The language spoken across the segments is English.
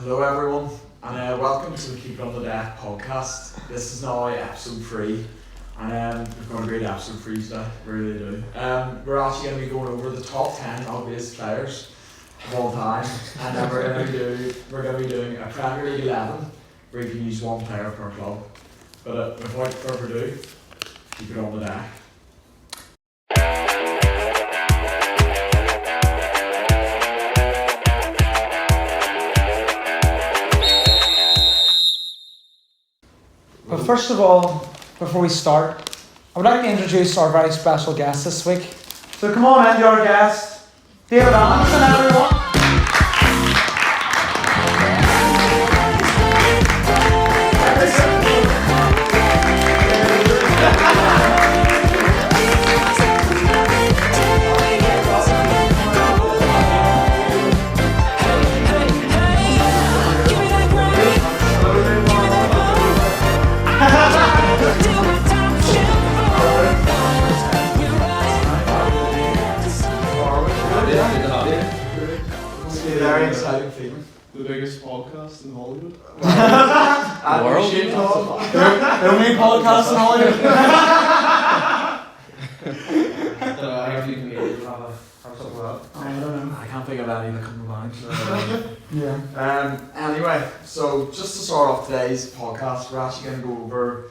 Hello everyone, and welcome to the Keep It On The Deck podcast. This is now episode 3, and we've got a great episode for you today, we really do. We're actually going to be going over the top 10 ugliest players of all time, and then we're going to be doing a Premier League 11, where you can use one player per club. But without further ado, keep it on the deck. But first of all, before we start, I would like to introduce our very special guest this week. So come on in, your guest, David Anderson, everyone. Very exciting feeling. The biggest podcast in Hollywood. The world? The only podcast in Hollywood. I don't know. I can't think of any that come to mind. Yeah. Anyway, so just to start off today's podcast, we're actually going to go over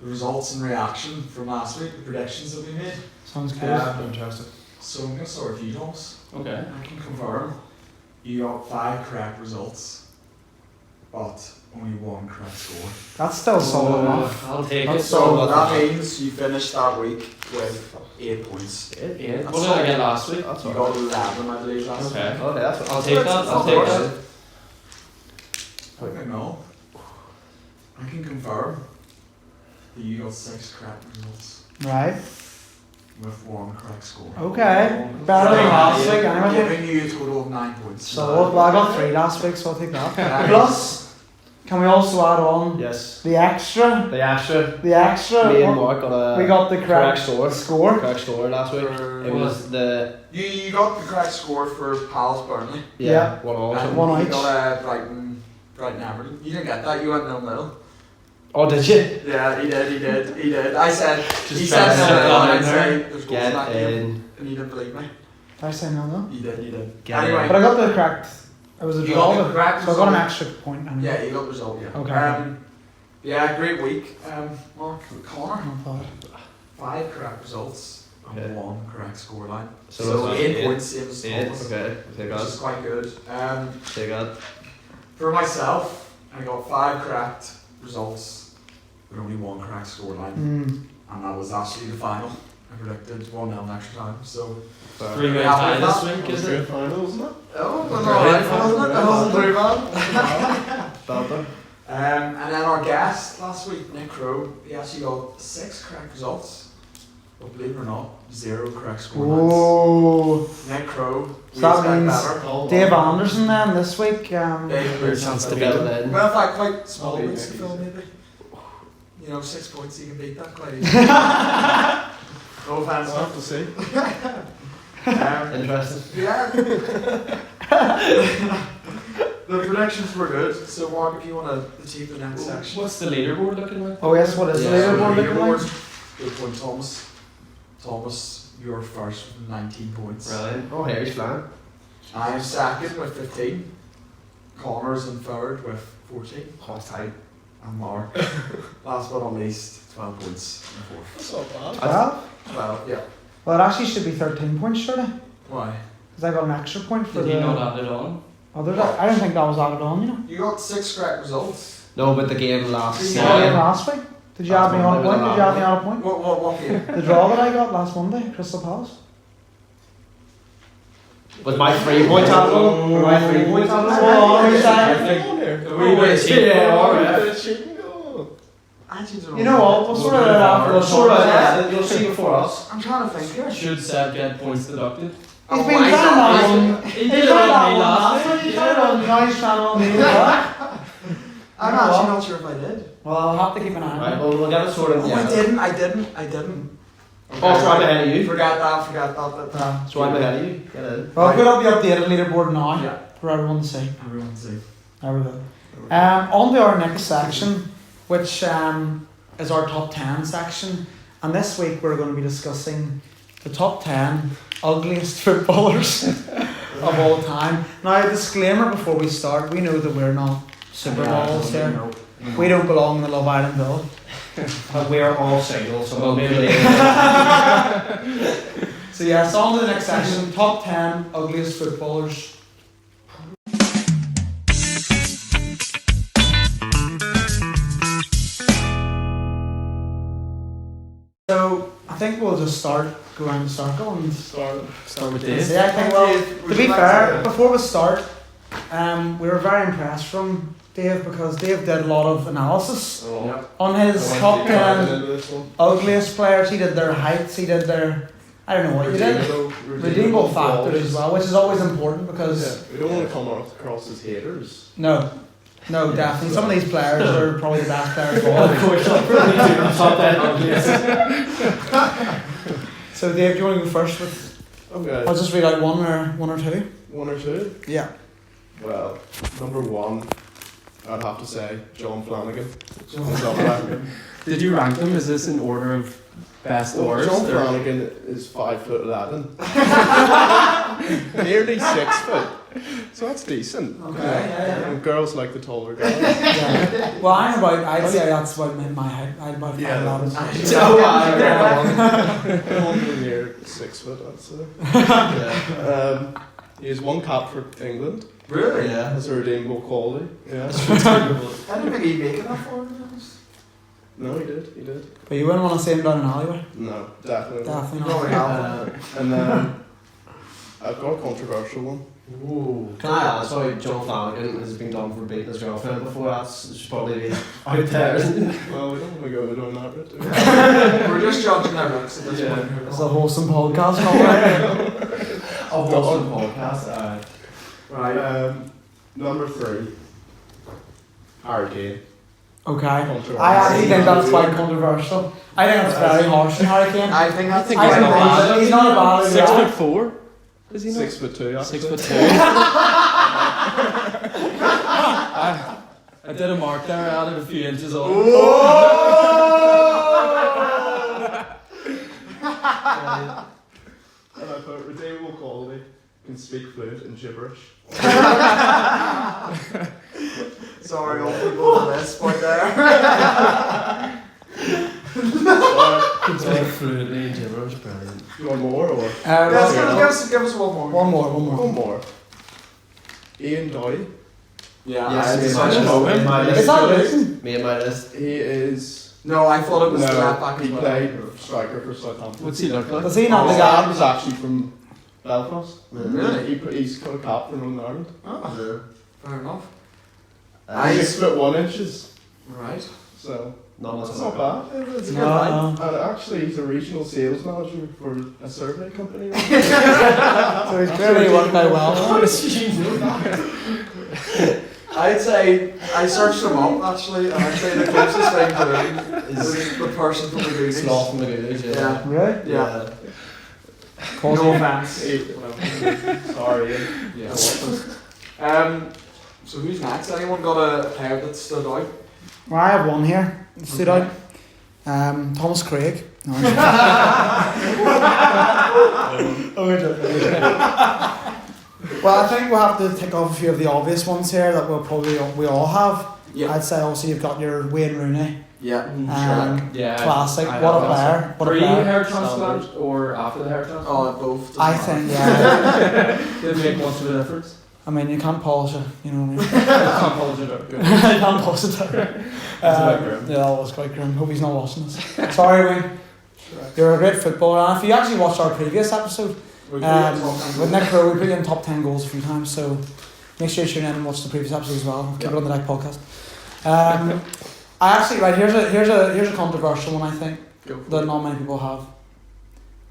the results and reaction from last week, the predictions that we made. Sounds good. Interesting. So I'm going to start with you, Thomas. Okay. I can confirm you got 5 correct results, but only 1 correct score. That's still solid enough. I'll take That's it. So that means you finished that week with 8 points. Yeah. What did I get last week? That's You all got 11, I believe, last week. Okay. Okay, that's I'll take that. I'll take that. Okay, no. I can confirm that you got 6 correct results Right. with 1 correct score. Okay. Better than last week, I'm anyway. giving you a total of 9 points. So, well, I got 3 last week, so I'll take that. Yeah. Plus, can we also add on Yes. the extra? The extra. The extra. Me and Mark got a We got the correct score. Correct score last week. For- It was the You got the correct score for Palace Burnley. Yeah. 1-1. And One you each. got Brighton Everton. You didn't get that, you went 0-0. Oh, did you? Yeah, he did. I said, he Just said trying to set 0-0 it down and I'd in say there's goals in Get that game. in. And you didn't believe me. Did I say no? You did. Get Anyway. But I got the correct. It was a You draw, got the correct so I got an result. extra point. Anyway. Yeah, you got the result, yeah. Okay. Yeah, great week. Mark, Connor, Not bad. 5 correct results and Okay. 1 correct scoreline. So So that's 8 eight. points, same as Thomas, Okay. Take which is that. quite good. Take that. For myself, I got 5 correct results with only 1 correct scoreline, and that was actually the final. I predicted 1-0 extra time, so... 3-way Yeah, tie with this that, week, is it? Final, isn't it? Oh, it was alright, wasn't it? It wasn't too bad. Belter. And then our guest last week, Nick Crow, he actually got 6 correct results. But believe it or not, 0 correct scorelines. Oh, Nick Crow, we So that expect means better. Dave Anderson then this week. Dave Good chance to beat him. beat him. Well, in fact, quite small Maybe, weeks to maybe. fill, maybe. You know, 6 points, you can beat that quite easily. No offense. We'll have to see. Interesting. Yeah. The predictions were good, so Mark, if you want to achieve the next section. What's the leaderboard looking like? Oh yes, what is the Yeah, leaderboard looking like? Good point, Thomas. Thomas, you're first with 19 points. Brilliant. Oh, Harry's flying. I am second with 15. Connor's in third with 14. Oh, it's tight. And Mark, last but not least, 12 points in fourth. That's not bad. Well, Well, yeah. well, it actually should be 13 points, surely, Why? because I got an extra point for Did he the not add it on? others. I don't think that was added on. You know, You got 6 correct results. No, but the game last The the Yeah. game last week. Did you add me on a point? Did you add me on a point? What game? The draw that I got last Monday, Crystal Palace. Was my 3 points out of all? Were my 3 points out of all? Oh, I you're think a wee bit wait, cheap. yeah, alright. Actually, don't You know what? We'll sort it out after the Sort of, tournament. yeah, you'll see before us. I'm trying to think here. Should Seb get points deducted? He's been why is trying that? that one. He did it on me last week. He's trying on now. He's trying on me. What? I'm You know actually what? not sure if I did. Well, I'll have to keep an eye Right, on it. well, we'll get it sorted. Oh, I didn't. Oh, so I'm ahead of you. Forgot that. So I'm ahead of you. Get in. Well, put up the updated leaderboard now Yeah. for everyone to see. Everyone see. There we go. On to our next section, which is our top 10 section. And this week we're going to be discussing the top 10 ugliest footballers of all time. Now, a disclaimer before we start, we know that we're not supermodels here. We don't belong in the Love Island bill. But we are all single, so we'll be able to. So yes, on to the next section, top 10 ugliest footballers. So I think we'll just go around the circle and Start with this. I think, well, to be fair, before we start, we were very impressed from Dave because Dave did a lot of analysis on his top 10 ugliest players. He did their heights, he did their, I don't know what he did. Redeemable factors as well, which is always important because we don't want to come across as haters. No, definitely. Some of these players are probably the best players of all. Top 10 ugliest. So Dave, do you want to go first with? Okay. I'll just read out one or two. One or two? Yeah. Well, number one, I'd have to say John Flanagan. Did you rank them? Is this in order of best to worst? John or- Flanagan is 5'11". Nearly 6 foot. So that's decent. Okay. Yeah. And girls like the taller guys. Yeah. Well, I'd say that's about my height. I'm about 5'11". I'm near 6 foot, I'd say. He has one cap for England. Really? Yeah. As a redeemable quality. Yeah. I didn't think he'd make it that far. No, he did. But you wouldn't want to see him down an alleyway. No, definitely not. Definitely No, not. we haven't. And then I've got a controversial one. Ooh. Can I ask why John Flanagan has been done for beating his girlfriend before? It should probably be out there, isn't it? Well, we don't want to go down that route. We're just judging their looks at this Yeah. point. It's a wholesome podcast, not right? A wholesome podcast. Right. Number 3. Harry Kane. Okay. Controversial. I actually think that's quite controversial. I think that's very harsh in Harry Kane. I think think He's not a bad guy. 6'4"? Is he not? 6'2", actually. 6'2". I did a mark there. I added a few inches on. And I put redeemable quality, can speak fluent and gibberish. Sorry, all people for this point there. Can speak fluently in gibberish. Brilliant. You want more or? Yes, give us one more. One more. One more. Ian Doyle. Yeah. Yes, I me and decided- my list. Is that Luton? Me and my list. He is. No, I thought it was the left No, back he as well. played striker for Southampton. What's he look like? Does he not the His guy? dad was actually from Belfast. Really? He's got a cap for Northern Ireland. Oh, fair enough. He's 6'1". Right. So Not much that's of not a bad. It's a good No. height. And actually, he's a regional sales manager for a survey company. So he's clearly worked out well. I'd say I searched him up actually, and I'd say the closest thing to him is the person from the Goonies. Sloth from the Goonies, yeah. Yeah. Really? Yeah. No offense. Sorry, Ian. Yeah. So who's next? Anyone got a player that stood out? Well, I have one here. It stood out. Thomas Craig. No, well, I think we'll have to tick off a few of the obvious ones here that we all have. Yeah. I'd say also you've got your Wayne Rooney. Yeah. Yeah. Classic. I What a have player. What a Pre-hair player. transplant or after the hair transplant? Oh, both. I think, yeah. Did it make much of a difference? I mean, you can't polish it, you know what I mean? Can't polish it up. You can't polish it. That's a bit grim. Yeah, that was quite grim. Hope he's not watching this. Sorry, Wayne. You're a great footballer. And if you actually watched our previous episode, with Nick Crowe, we put you in top 10 goals a few times, so make sure you tune in and watch the previous episode as well. Keep it on the Deck podcast. I actually, right, here's a controversial one, I think, that not many people have.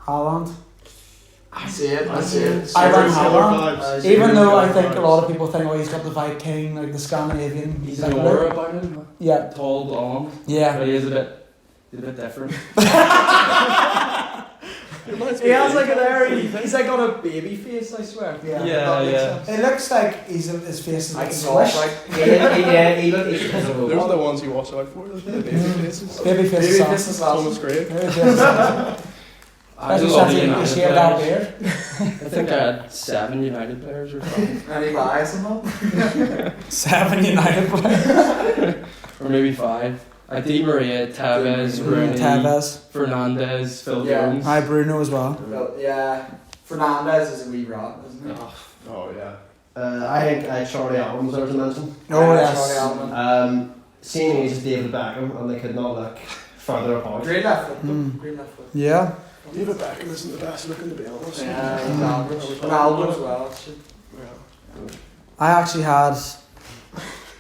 Haaland. I see it. I went Haaland. Even though I think a lot of people think, oh, he's got the Viking, like the Scandinavian. He's like, an aura about him. Yeah. Tall, blonde. Yeah. But he's a bit different. He has like an airy. He's like got a baby face. I swear. Yeah. Yeah. It looks like his face is Like like soft, squished. like He looked Those are the ones you watch out for, isn't it? Baby faces. Baby face baby is face soft. is Thomas awesome. Gray. Baby face is soft. I Especially love the since United he shaved out players. beard. I think I had 7 United players or something. Any bias in that? 7 United players. Or maybe 5. I Di Maria, Tevez, Rooney, Tevez. Fernandez, Phil Yeah. Jones. Hi, Bruno as well. Well, yeah. Fernandez is a wee rat, isn't he? Oh yeah. I think I had Charlie Allen was there to mention. Oh, Yeah, yes. Charlie Allen. Same age as David Beckham, and they could not look further apart. Great left foot. though. Mm. Great left foot. Yeah. David Beckham isn't the best looking, to be honest. Yeah, he's average. Ronaldo as well. Yeah. I actually had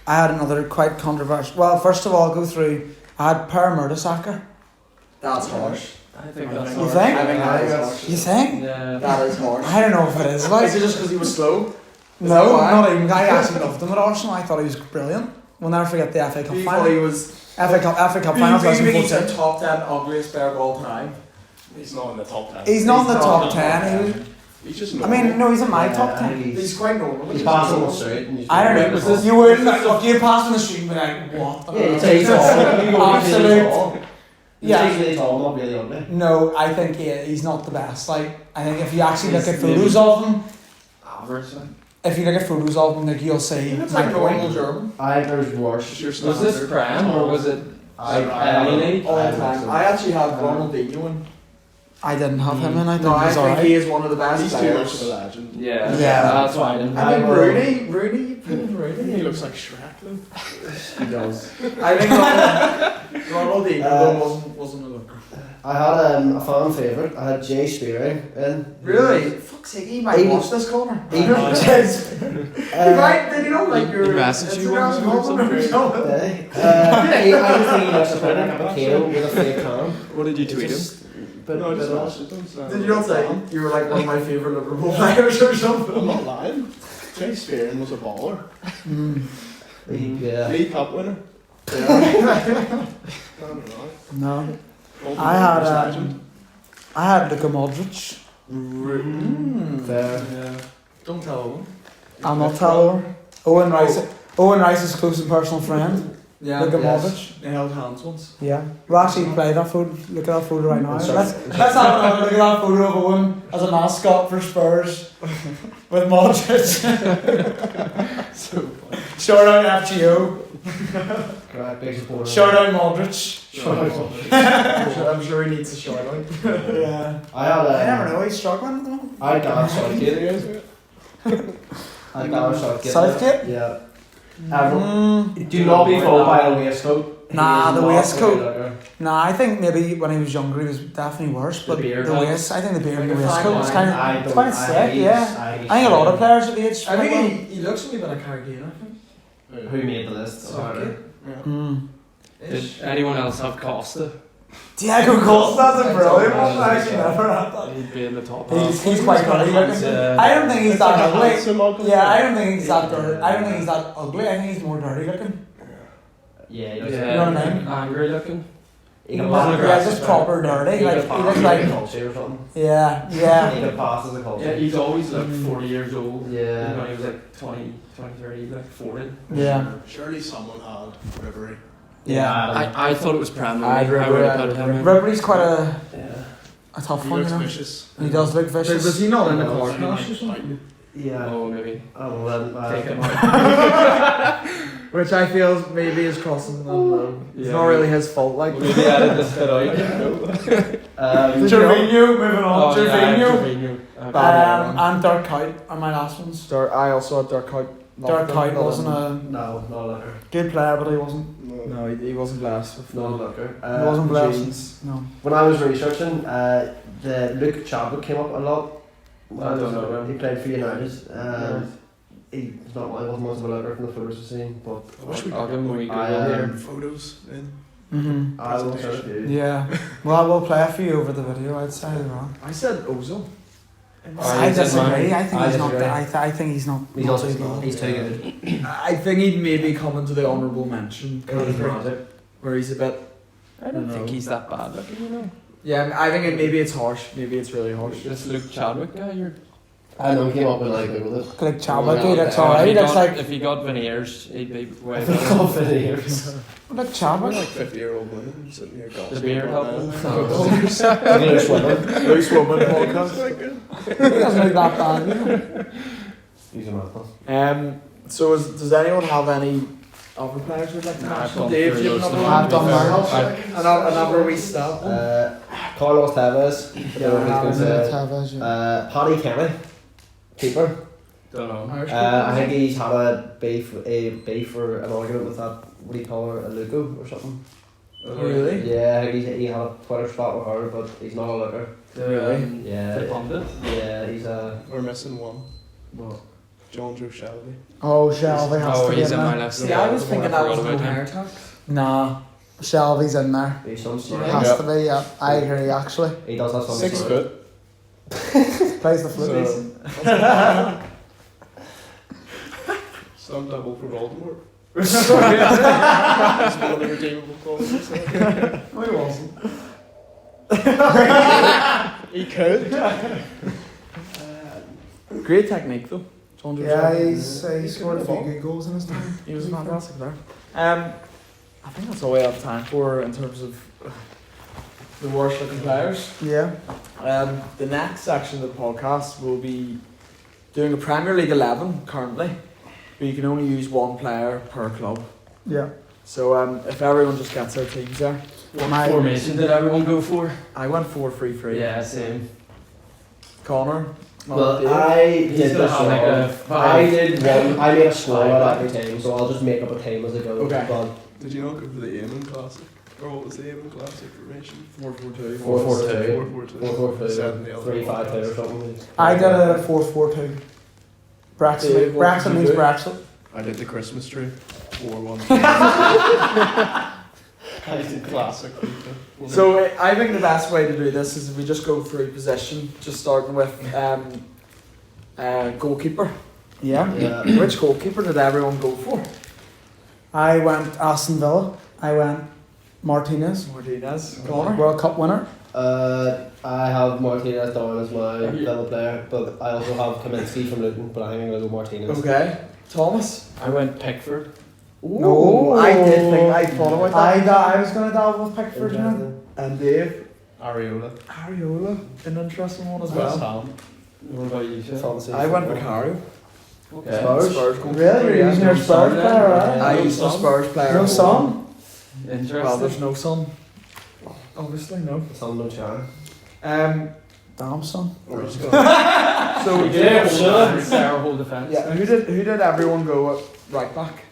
another quite controversial. Well, first of all, I'll go through. I had Per Mertesacker. That's harsh. I think that's You think? I think that is harsh. You think? Yeah. That is harsh. I don't know if it is. Like, Is it just because he was slow? no, that why? not even. I actually loved him at Arsenal. I thought he was brilliant. We'll never forget the FA Cup You final. thought he was. FA Cup final Do you think he's 2014. a top 10 ugliest player of all time? He's not in the top 10. He's not in the He's top not 10. He was, He's just I mean, no, he's in my top 10. He's quite normal. He's passing on the street. And I don't know. Was this- You wouldn't. Look, you pass on the street and be like, what? Yeah, he's tall. Absolute. Yeah. He's really tall, not really ugly. No, I think he's not the best. Like, I think if you actually look at photos of him, Average. Like. if you look at photos of him, like you'll see. He looks my like point. normal German. I think there's worse. Just your Was this standard. Prem or was it like Emily? All the time. I actually have Ronaldinho in. I didn't have him in. I think No, I he's think alright. he is one of the best He's too much players. of a legend. Yeah. Yeah. That's why I didn't. I think I will- Rooney, you put in Rooney. He looks like Shrek then. He does. I think Ronaldinho wasn't a looker. I had a fan favourite. I had Jay Spearing in. Really? Fuck's sake, he might He- watch this corner. He He might, did you know, like your He messaged you once Instagram or comment or something? I just think he looks a bit like a potato with a fake tan. What did you tweet him? But, No, I just but, watched it. Don't say. Did you not say you were like one of my favourite Liverpool players or I'm something? not lying. Jay Spearing was a baller. Mm. yeah. League Cup winner. Yeah. Damn right. No. Golden I had Glove legend. I had Luka Modric. Fair. Yeah. Don't tell him. I'll not tell her. Owen Rice's close and personal friend. Yeah. Luka yes. Modric. They held hands once. Yeah. We'll actually play that photo. Look at that photo right now. Sorry. Let's have another look at that photo of Owen as a mascot for Spurs with Modric. So funny. Shout out FGO. Correct, big supporter. Shout out Modric. I'm sure he needs a shout out. Yeah. I had I never know. He's struggling at the moment. I had Gareth Southgate. I had Gareth Southgate. Southgate? Yeah. Everyone. Mm, Do not be fooled by the waistcoat. Nah, He is the not waistcoat. a looker. nah, I think maybe when he was younger he was definitely worse, but The beard the helps. waist, I think the beard and the Like a waistcoat was fine kind I of, don't. quite sick, he's- yeah. he's I think a lot of players at the age. I think he looks a wee bit like Harry Kane, I think. Who made the list? Southgate. Mm. Did anyone else have Costa? Diego Costa's a brilliant one. I actually never had that. He'd be in the top. He's quite dirty looking. Yeah. I don't think he's that ugly. Handsome ugly. Yeah, I don't think he's that dirty. I don't think he's that ugly. I think he's more dirty looking. Yeah, he looks Yeah. You know what I mean? Angry looking. He can Yeah, pass Yeah, as just proper dirty. Like he looks like. culture or something. Yeah, He yeah. can pass as a culture. Yeah, he's always like 40 years old. Yeah. Even when he was like 20, 30, like 40. Yeah. Surely someone had Ribery. Yeah. I thought it was Prem. I'd I would have put him in. Ribery's quite Yeah. a tough He one, you looks know. vicious. He does look Was vicious. he not in the No, car he crash or something? Yeah. Oh, maybe. Oh, well, Take him out. Which I feel maybe is crossing the line. It's Yeah. not really his fault, like. Maybe edit this bit out. Gervinho, moving on. Oh, yeah, Gervinho. Gervinho. And Dirk Kuyt are my last ones. I also had Dirk Kuyt. Dirk Kuyt wasn't a No, not a looker. good player, but he wasn't. No, he wasn't blessed with Not a looker. He wasn't blessed. Jeans. No. When I was researching, the Luke Chadwick came up a lot. I don't know him. He played for United. He's not. I wasn't much of a looker from the photos I've seen, but I wish we I'll give him a wee I, Google here. photos in. Mhm. I will search you. Yeah. Well, I will play it for you over the video. I'd say they're wrong. I said Ozil. I he said disagree. mine. I think I he's not. disagree. I think he's not. He's not also too good. he's too good. I think he'd maybe come into the honourable mention category, where he's a bit. I don't No. think he's that bad looking, you know. Yeah, I think maybe it's harsh. Maybe it's really harsh. This Luke Chadwick guy, you're. I know he came up with like Googled it. Like Chadwick, Yeah, that's yeah. alright. That's like If he got veneers, he'd be way I think better. I'll fit in here. like We're Chadwick. like 50-year-old women sitting here gossiping. The beard about helping. that. English women. Loose woman podcast. He doesn't look that bad, you know. He's a madman. So does anyone have any other players we'd like to Nah, I've mention? gone Dave, through you have loads of another them. one? I've done mine. Another wee stab. Carlos Tevez. Yeah, Paddy Kenny. Keeper. Don't know. I think he's had a beef or an argument with that, what do you call her, a Luco or something? Really? Yeah, I think he had a Twitter spat with her, but he's not a looker. Really? Yeah. The pundit? Yeah, he's a... We're missing one. What? John Joe Shelby. Oh, Shelby has Oh, to be he's in in my there. list. See, I was thinking that was forgot no about him. hair tax. Nah, Shelby's in there. He's some It sort has to be, yeah. I agree, actually. He does have some 6 sort foot. Plays the flute. So, some double for Voldemort. It's one of the redeemable qualities. No, he wasn't. He could. Great technique though. John Joe Yeah, Shelby. he scored a few good goals in his time. He was fantastic there. I think that's all we have time for in terms of the worst looking players. Yeah. The next section of the podcast will be doing a Premier League 11 currently, but you can only use one player per club. Yeah. So if everyone just gets their teams there. My Formation did everyone go for? I went 4-3-3. Yeah, same. Connor. Well, Dave. I He's did gonna this have like wrong. a five. I did one. I made a score Five. out of every team, so I'll just make up a team as I go. Okay. But Did you not go for the Eamon Classic? Or what was the Eamon Classic formation? 4-4-2. 4-4-2. 4-4-2. 4-4-2, 3-5-2 or something. I did a 4-4-2. Brexit. Dave, what Brexit did you means do? Brexit. I did the Christmas tree. 4-1. I did classic. So I think the best way to do this is if we just go through position, just starting with goalkeeper. Yeah. Yeah. Which goalkeeper did everyone go for? I went Aston Villa. I went Martinez. Martinez. Connor. World Cup winner. I have Martinez down as my level player, but I also have Kaminsky from Luton, but I think I'm going to go Martinez. Okay. Thomas. I went Pickford. No. I did think I thought about that. I was going to dabble with Pickford, you know. Interesting. And Dave. Areola. Ariola. An interesting one as West well. Ham. What about you, Phil? Fantasy I went football. Vicario. Okay. Spurs goalkeeper. Really? You're Yeah. using your no Spurs son player, then? right? I No used the son? Spurs player. No son? Interesting. Well, there's no son. Obviously, no. Some don't charm. Damn son. Or just So Yeah, Dave, terrible defence. yeah, who did everyone go at right back?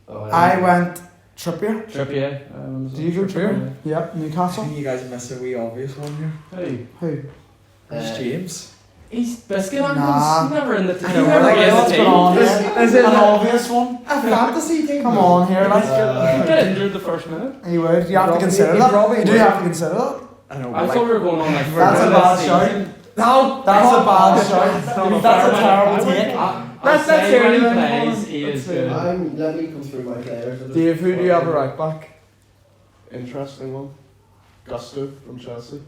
Oh, I went Trippier. Trippier. Did you go Trippier? Yep, I Newcastle. think you guys missed a wee obvious one here. Hey. Who? It's James. He's biscuit on Nah. Never in the team. I know, Never like, in the what's team. going on here? Is it An like- obvious one. A fantasy team. Come on here, like. Get injured the first minute. You would. You have to Probably- consider he that. probably You do would. have to consider that. I know. I but thought we were going on like for That's a the bad season. No, That's a bad shout. That's a terrible take. Let's say say when he anything. plays, he is good. Let me come through my players. Dave, who do you have a right back? Interesting one. Gusto from Chelsea.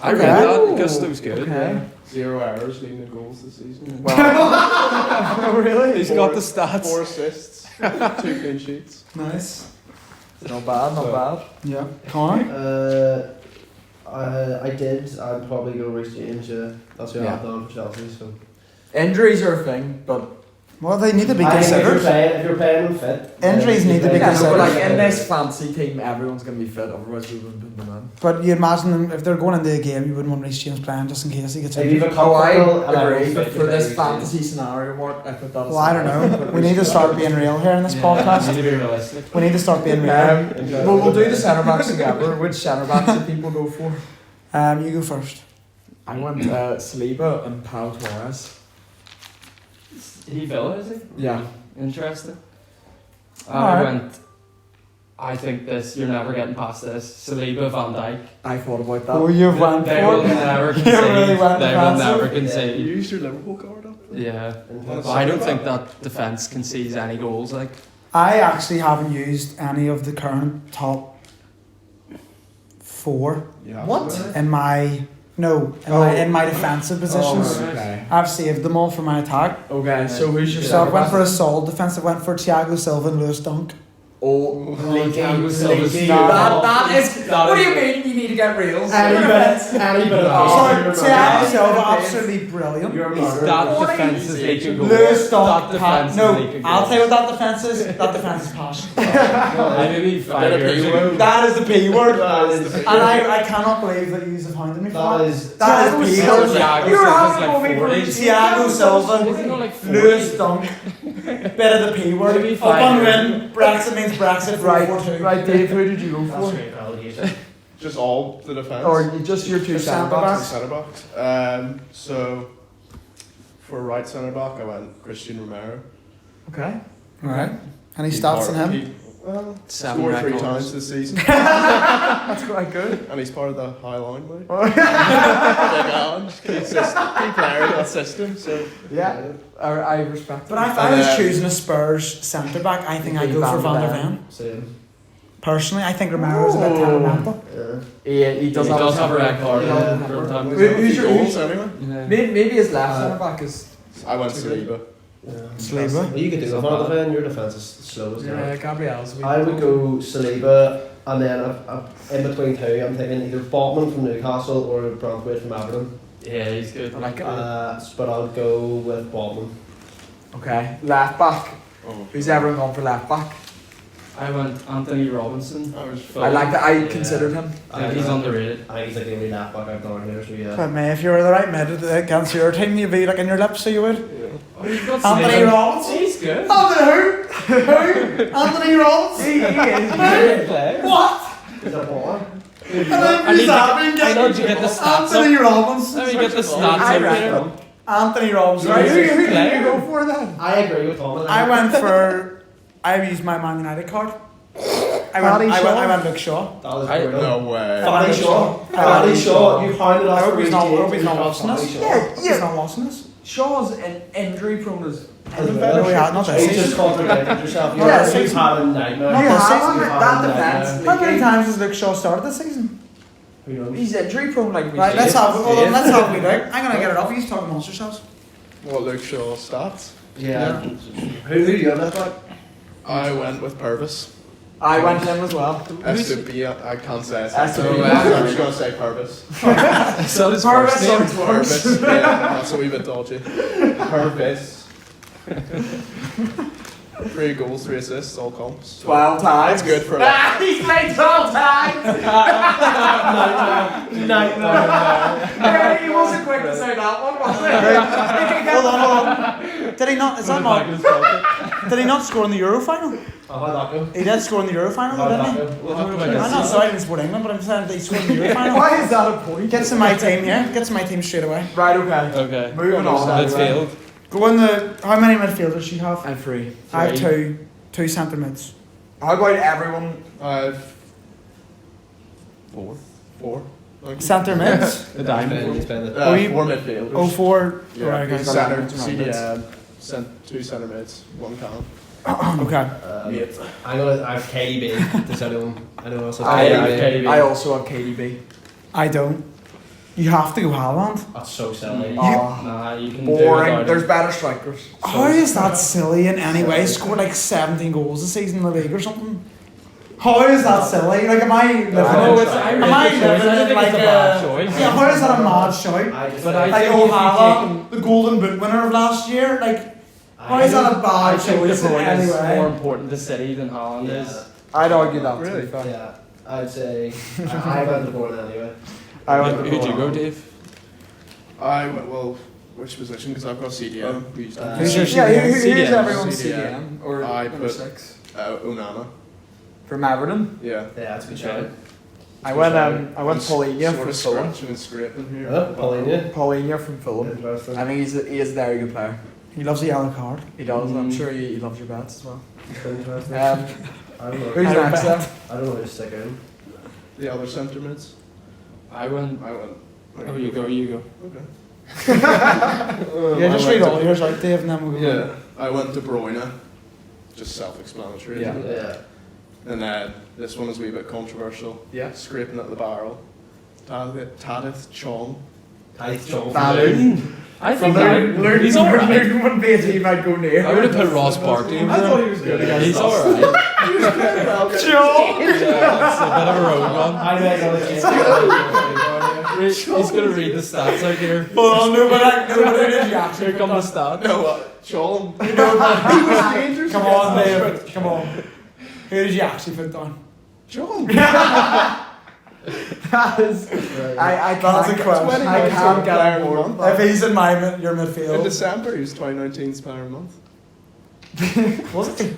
I Okay. read Ooh. that. Gusto's good. Okay. 0 errors leading in goals this season. Oh, really? He's got the stats. 4 assists, 2 clean sheets. Nice. Not bad, not So- bad. Yeah. Connor? I did. I'd probably go Reece James. Yeah, that's who Yeah. I've done for Chelsea. So Injuries are a thing, but Well, they need to be I think considered. if you're playing them fit, Injuries need to be yeah, no, considered. but like in this fancy team, everyone's gonna be fit. Otherwise, we wouldn't put them in. But you imagine them, if they're going into a game, you wouldn't want Reece James playing just in case he gets If you've injured. a Oh, I couple and agree. everyone's But fit, for this you fantasy scenario, Mark, I put that. Well, I don't know. We need to start being real here in this Need podcast. to be realistic. We need to start being real. Well, we'll do the centre backs together. Which centre backs do people go for? You go first. I went Saliba and Pau Torres. He Villa, is he? Yeah. Interesting. Alright. I went. I think this. You're never getting past this. Saliba, Van Dijk. I thought about that. Oh, you've went They will for it. never You concede. really went They will defensive. never You concede. used your Liverpool card up? Yeah. Interesting. But I don't think that defence concedes any goals. Like. I actually haven't used any of the current top 4 Yeah. in my defensive positions. Okay. I've saved them all for my attack. Okay, so who's your So I went for a solid defensive, went for Thiago Silva and Lewis Dunk. Oh, Thiago Silva's leaky. not- That is. that What do is- you mean? You need to get reels. Any bit of So Thiago Silva, absolutely brilliant. That defense is leaking goals. Lewis That Dunk, defense is no, leaking I'll goals. tell you what that defense is. That defense is passion. Maybe 5 years ago. That is the P word. That is the P And I cannot believe that you have hounded me for That that. is That is P word. Thiago You were Silva's having like me for 40. Thiago Silva, Isn't he like 40? Lewis Dunk, bit of the P word. Maybe Up 5 on years. win, Brexit means Brexit. 4-4-2. Right, Dave, who did you go That's for? straight relegation. Just all the defence? Oh, Or Just your two centre centre backs. centre backs? So, for right centre back, I went Christian Romero. Okay. Alright. Any stats on him? He, well, 7 scored 3 records. times this season. That's quite good. And he's part of the High Line, mate. Big on. Key player in that system, so... Yeah. I respect But if I was choosing a Spurs centre back, I think I'd go for Van der Ven. Same. Personally, I think Romero's a bit temperamental. Yeah. He He does have a red card. Yeah. Who's your goals, anyway? Maybe his left centre back is. I went Saliba. Saliba. Well, you could do the front of it, and your defence is slow as hell. Gabriel's. I would go Saliba, and then in between two, I'm thinking either Botman from Newcastle or Branthwaite from Everton. Yeah, he's good. I like it. But I'll go with Botman. Okay. Left back. Oh. Who's everyone gone for left back? I went Anthony Robinson. I like that. I Yeah. considered him. I think he's underrated. I think he's like the only left back I've done here, so yeah. But mate, if you were the right mid against your team, you'd be like in your lips, so you would. Oh, you've got Anthony Saliba. Robinson. He's good. Anthony who? Who? Anthony Robinson. He is. What? He's a baller. And then who's that been I know getting? you get the stats Anthony up. Robinson. Let me get the stats I up reckon. here. Anthony Robinson. Right, Who who did player? you go for then? I agree with Tom. I went for. I used my Man United card. I went Luke Shaw. That was I- brilliant. No way. Fatty Shaw. Fatty Shaw. You hounded us I for hope he's not watching Fatty this. Shaw. He's not watching this. Shaw's an injury prone as. No, we had not this You season. just contradicted yourself. Yeah, You're season. you've had a nightmare. Not You this have season. him, that defence. How many times has Luke Shaw started this season? Who knows? He's injury prone like we Right, let's said. have a look. I'm gonna get it up. He's talking amongst yourselves. What Luke Shaw stats? Yeah. Who do you have left back? I went with Purvis. I went him as well. S2B, I can't say it. S2B. I'm just going to say Purvis. So his Purvis first name. Purvis. Yeah, that's a wee bit dodgy. Purvis. 3 goals, 3 assists, all comps. 12 times. That's good for that. He's played 12 times! Yeah, he wasn't quick to say that one, was he? Hold on. Did he not? Is that not? Did he not score in the Euro final? How about that go? He did score in the Euro final, though, didn't he? I'm not sorry, I didn't support England, but I'm saying that he scored in the Euro final. Why is that a point? Gets in my team here. Gets in my team straight away. Right, okay. Okay. Moving on. Midfield. Go in the. How many midfielders do you have? I'm free. I have two centre mids. How about everyone? I have 4. Thank you. Centre mids. The diamond. 4 midfielders. Oh, 4. Yeah, Right, okay. centre, Right. CDM, 2 centre mids, 1 cam. Okay. I have KDB. Does anyone else have KDB. I also have KDB. I don't. You have to go Haaland. That's so silly. Nah, you can do Boring. without There's him. better strikers. How is that silly in any way? Scored like 17 goals a season in the league or something. How is that silly? Like, am I living No, in? it's I Am I really think living in like it's a bad choice. Yeah, how is that a mad shout? But I Like, think oh, if you Haaland, the Golden Boot winner of last year. Like, how is that a I bad think De choice in Bruyne any is more way? important to City than Haaland is. I'd argue that. Really? Yeah, I'd say I went to Bourne anyway. I went Who'd you go, Dave? I went, well, which position? Because I've got CDM. Who's your Yeah, who's CDM? everyone's CDM? CDM? Or I number put- 6? Unana. From Everton? Yeah. Yeah, that's a good shout. I went Paulinho Sort from of Fulham. scratching and scraping here. Paulinho. Paulinho from Fulham. Interesting. I think he is a very good player. He loves the yellow card. He does. I'm Mm. sure he loves your bets as well. Interesting. Um, I don't know. who's next then? I don't know who to stick in. The other centre mids. I went. I went. Oh, you go. You go. Okay. Yeah, just read all yours out, Dave, and then we'll go. Yeah, I went De Bruyne. Just self-explanatory. Yeah. Isn't it? Yeah. And then this one is a wee bit controversial. Yeah. Scraping at the barrel. Tadith Chong. Tithe John. I think he's alright. Luton wouldn't be a team I'd go near. I would have put Ross Barkley in I for thought him. he was good against He's us. alright. He was playing well. John! Yeah, it's a bit of a road one. He's going to read the stats out here. Hold on, no, but who did you actually Here put come the down? stats. No, what? Chong. You know, man, He was dangerous. Come on, against us. David. Come on. Who did you actually put down? Chong. that is. I That's can't a question. I can't get on board with If that. he's in your In midfield. December, he was 2019's player of the month. Was it?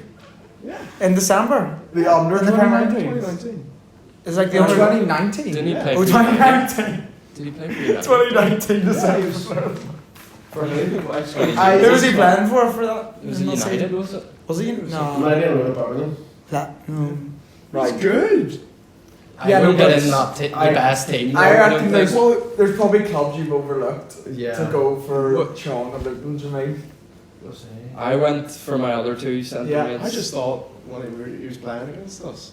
In December? The under In the Premier League? 2019. It's like the The under 2019. Didn't he play Oh, for 2019. Did he play for United? 2019 December. For who? Who was he playing for that? Was it United, was it? Was he? No. Maybe a little Birmingham. No. Right. Good. I Yeah, wouldn't no, get but in that the I- best team. I don't reckon think. there's probably clubs you've overlooked Yeah. to go for What? Chong and Luton, do you mean? We'll see. I went for my other two centre Yeah, mids. I just thought when he was playing against us.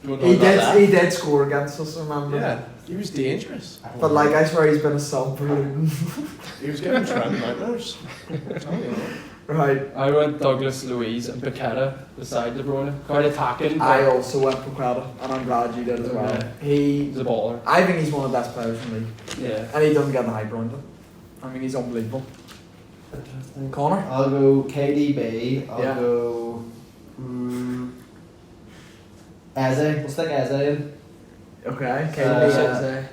Do you want to He know about that? did score against us, remember? Yeah, he was dangerous. But like, I swear he's been a sub for Luton. He was giving Trent nightmares. I'm telling you. Right. I went Douglas Luiz and Paqueta beside De Bruyne. Quite attacking. But I also went Paqueta, and I'm glad you did as well. Yeah. He, he's a baller. I think he's one of the best players in the league, Yeah. and he doesn't get the hype around him. I mean, he's unbelievable. Interesting. Connor? I'll go KDB. I'll Yeah. go. Eze. We'll stick Eze in. Okay.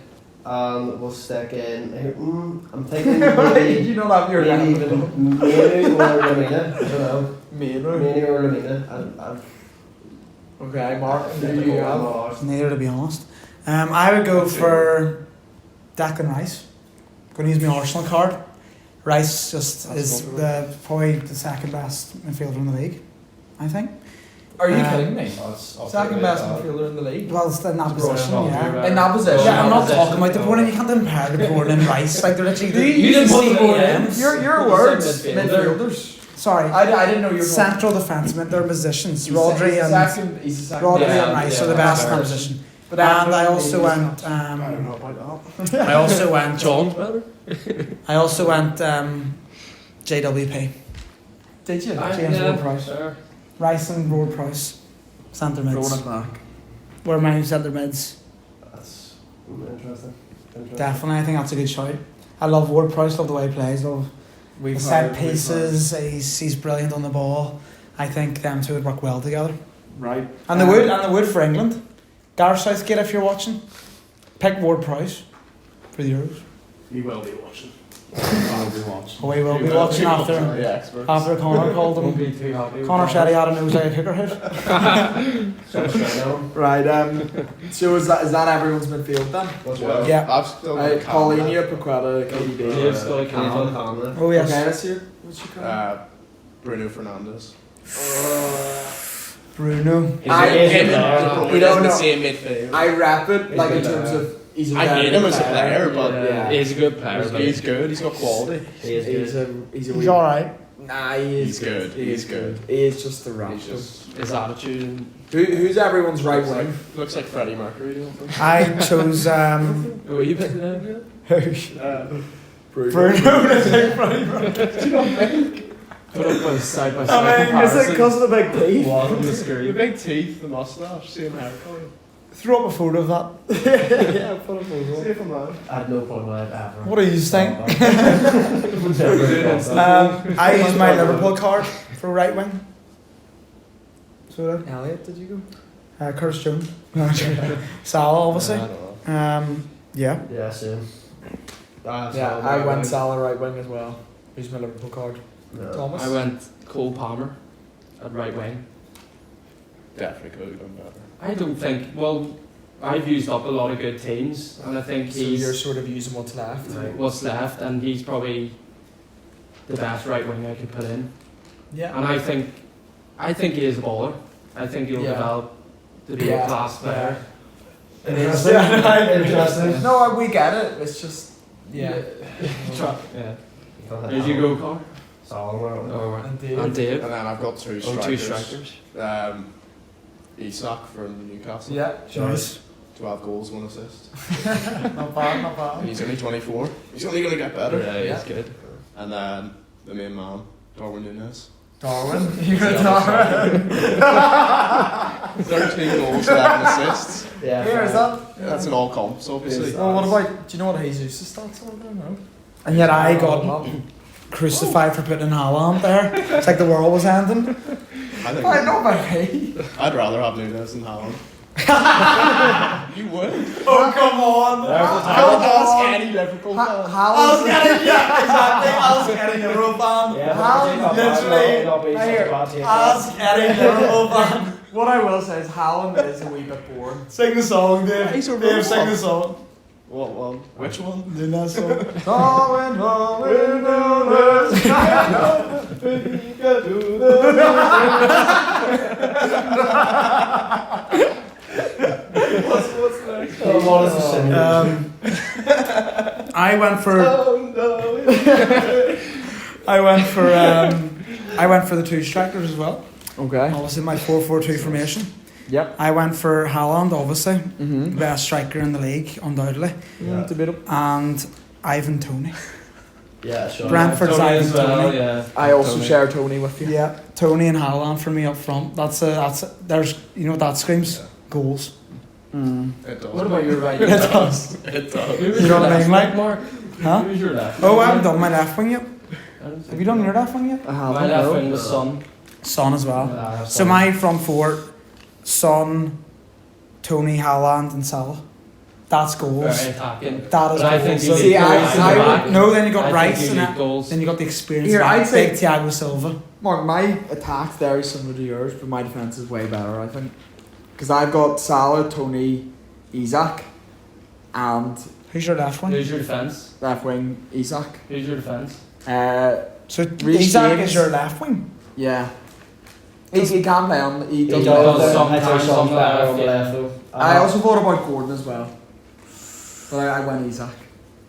We'll stick in. I'm thinking Did maybe, you not have your maybe name? even Manu or Lamina. I don't know. Maynard. Manu or Lamina. Okay, Mark. Do you have? Neither, to be honest. I would go for Declan Rice. Going to use my Arsenal card. Rice just That's is probably probably the second best midfielder in the league, I think. Are you Um, kidding me? Second best midfielder in the league. Well, it's in that position, yeah. In that position. Yeah, I'm not position. talking about De Bruyne. You can't compare De Bruyne and Rice. Like they're literally. You didn't put see De Bruyne in. names. Your You words, said midfielders. Sorry, I didn't know you were central defensemen. Their positions. Rodri and Rodri and Rice are the best in that position. And I also went. I don't know about that. I also went. John's better. I also went. JWP. Did you? James Ward-Prowse. Sure. Rice and Ward-Prowse. Centre mids. Throwing it back. Were my centre mids. That's interesting. Definitely, I think that's a good shout. I love Ward-Prowse. Love the way he plays. Love We've the set pieces. He's brilliant on the ball. I think them two would work well together. Right. And the wood for England. Gareth Southgate, if you're watching, pick Ward-Prowse for the Euros. He will be watching. I'll be watching. Oh, we will be watching after Connor called Won't him. be too happy. Connor said he had a nose like a cookerhood. Right. So is that everyone's midfield then? Well, Yeah. I've still got Right. Cam. Paulinho, Paqueta, KDB. Dave's got a Cam. Oh yes. Okay, let's hear. What's your card? Bruno Fernandes. Bruno. You don't know. same midfield. I rap it like in terms of he's a I hate him as a player, but yeah. He's a good player. but he's good. He's got quality. He's a He's wee- alright. Nah, he is He's good. He is He's good. He is just the rap. He's just his attitude. And Who's everyone's right wing? looks like Freddie Mercury. Don't think? I chose who you picked there? Bruno. Put up a side by I side mean, is it because of the big teeth? One on the The screen. big teeth, the mustache, same hair colour. Throw up a photo of that. Yeah, put a photo. See if I'm lying. I had no problem with it ever. What do you think? Um, I used my Liverpool card for right wing. So Elliot, did you go? Curtis Jones. Salah, obviously. I don't know. Yeah. Yeah, same. Yeah, I went Salah right wing as well. Who's my Liverpool card? No. Thomas. I went Cole Palmer at right wing. Definitely could have done better. I don't think. Well, I've used up a lot of good teams, and I think So you're he's sort of using what's left. Right. what's left, and he's probably the best right wing I could put in. Yeah. And I think he is a baller. I think he'll Yeah. develop to be Yeah. a class player. Interesting. Interesting. No, we get it. It's just Yeah. yeah. Did you go, Connor? Solomon. Or And Dave. and Dave? And then I've got two Oh, two strikers. strikers. Isak for Newcastle. Yeah, nice. 12 goals, 1 assist. Not bad, not bad. And he's only 24. He's only going to get better. Yeah, he's good. And then the main man, Darwin Núñez. Darwin? You're a Darwin? 13 goals, 11 assists. Yeah. Here, is that? Yeah, that's in all comps, obviously. Oh, what about, do you know what Jesus' stats are? I don't know. And yet I got crucified for putting Haaland there. It's like the world was ending. I think Not by me. I'd rather have Núñez than Haaland. You would? Oh, come on. Ask any Liverpool fan. I was getting, yeah, exactly. I was getting a Liverpool fan. Haaland, literally. Ask any Liverpool fan. What I will say is Haaland is a wee bit boring. Sing the song, Dave. He's a Dave, robot. sing the song. What one? Which one? The last song. Darwin, Darwin, Darwin. What's next? I went for I went for the two strikers as well. Okay. Obviously my 4-4-2 formation. Yep. I went for Haaland, obviously, Mm-hmm. best striker in the league, undoubtedly, Yeah. Debatable. and Ivan Toney. Yeah, sure. Brentford's Tony Ivan as well, Toney. yeah. I also Tony. share Tony with you. Yeah, Toney and Haaland for me up front. There's you know what that screams? Yeah. Goals. Mm. It does. What about your right? It does. It does. Who was You know your what I left mean, like? wing, Mark? Huh? Who's your left? Oh, I wing? haven't done my left wing yet. I don't Have think you done so. your left wing yet? I My haven't. left No. wing was Son. Son as well. I have So Son. my front four, Son, Tony, Haaland, and Salah. That's goals. Very attacking. That is But I think goals. you See, need I- goals in I the would- back. No, then you got I Rice think and you that. need goals. Then you got the experience. Here, back. I'd say- Big Thiago Silva. Mark, my attack's very similar to yours, but my defence is way better, I think. Because I've got Salah, Tony, Isak, and Who's your left wing? Who's your defence? left wing Isak. Who's your defence? So Reece Isaac James. is your left wing. Yeah. He can play on. He He does. does. Sometimes sometimes on on the the left, left, on the yeah. left though. I also thought about Gordon as well, but I went Isak.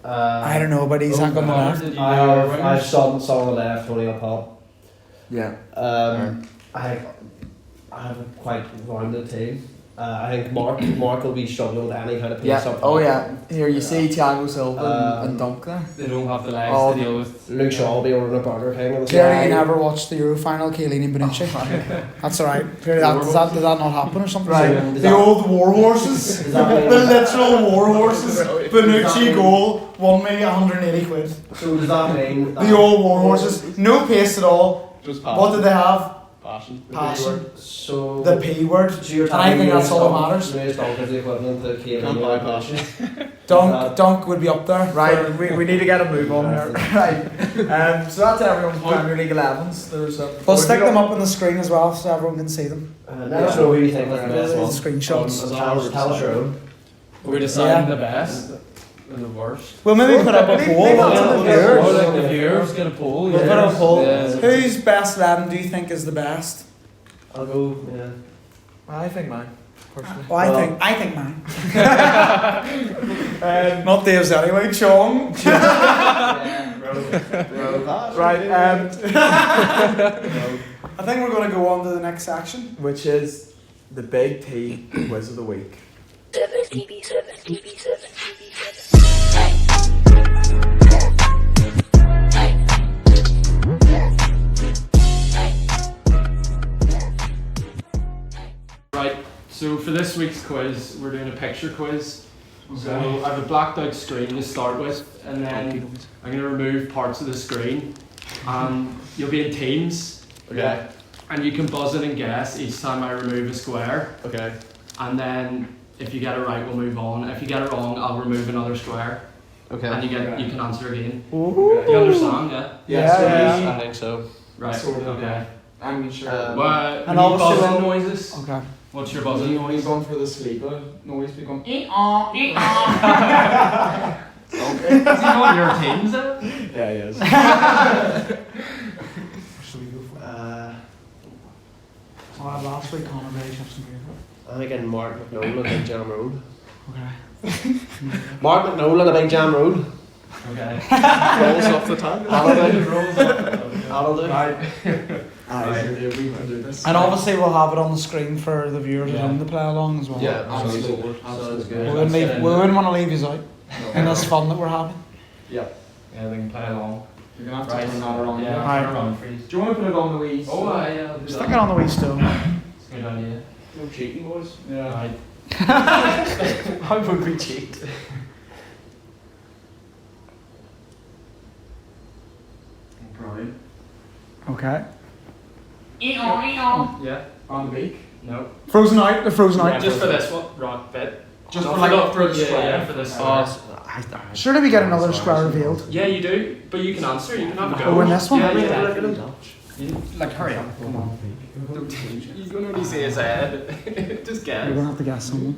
I don't know about Isaac on the Mark, left. did you I do your have wingers? Son on the left, Tony on top. Yeah. I have a quite rounded team. I think Mark will be struggling with any kind of pace Yeah. up top. Oh yeah. Here you see Thiago Silva and Um, Dunk there. They don't have the legs Oh, to deal with. Luke Shaw will be ordering a Burger King on the Clearly, Yeah, you I- never watched the Euro final, Chiellini and Bonucci. That's alright. Clearly, did that not happen or something? Right. Like, Does the that- old war horses. Does that mean- The literal war horses. Bonucci goal won me 180 quid. So does that mean that The old war horses. No pace at all. Just What passion. did they have? Passion. Passion. So The P word. So you're And I think that's all that matters. Louis Dunk is the equivalent to Chiellini. Can't buy passion. Dunk would be up there. Right, we need to get a move on here. Right. So that's everyone's Premier League 11s. There's a. We'll stick them up on the screen as well so everyone can see them. Let us know who you think was the The best one. screenshots. Tell us your own. We're deciding Yeah. the best and the worst. We'll maybe put up a poll. maybe What's that's in what the it is. viewers? Oh, like the viewers get a poll. We'll put up a poll. Yeah. Whose best 11 do you think is the best? I'll go, yeah. I think mine, personally. Well, Well- I think mine. Not Dave's anyway. Chong. Right. I think we're going to go on to the next section. Which is the Big T Quiz of the Week. 7. Right, so for this week's quiz, we're doing a picture quiz. So I have a blacked out screen to start with, and then I'm going to remove parts of the screen. And you'll be in teams, Okay. and you can buzz in and guess each time I remove a square. Okay. And then if you get it right, we'll move on. If you get it wrong, I'll remove another square, and Okay. you can answer again. Ooh. Do you understand? Yeah. Yeah. I think so. Right. Sort of, Okay. I'm sure. What? And Any obviously buzzing we'll- noises? Okay. What's your buzzing noise? going for the sleeper noise. We're going. Is he on your teams then? Yeah, he is. Last week, Conor really took some gear. I'm thinking Mark McNolan and Big Jam Road. Okay. Mark McNolan and Big Jam Road. Okay. Rolls off the tongue. That'll do. That'll do. Right. And obviously we'll have it on the screen for the viewers at home to play along as well. Yeah, Absolutely. Sounds We good. wouldn't want to leave you out in this fun that we're having. Yeah, they can play along. You're going to have to Right. turn that around. Yeah, Right. turn around, freeze. Do you want to put it on the Wii? Oh, yeah. I'll do Stick that. it on the wee stool. It's a good idea. No cheating, boys. Yeah. Right. How would we cheat? Brilliant. Okay. Yeah. On the beak. No. Frozen out. They're frozen out. Just for this one, rock bit. Just No, for like not for the yeah, square. yeah, for this. Surely we get another square revealed. Yeah, you do, but you can answer. You can have a go. Oh, in this one? Yeah, Look yeah. at him. Like, hurry up. Come on. You don't only say his head. Just You're guess. gonna have to guess someone.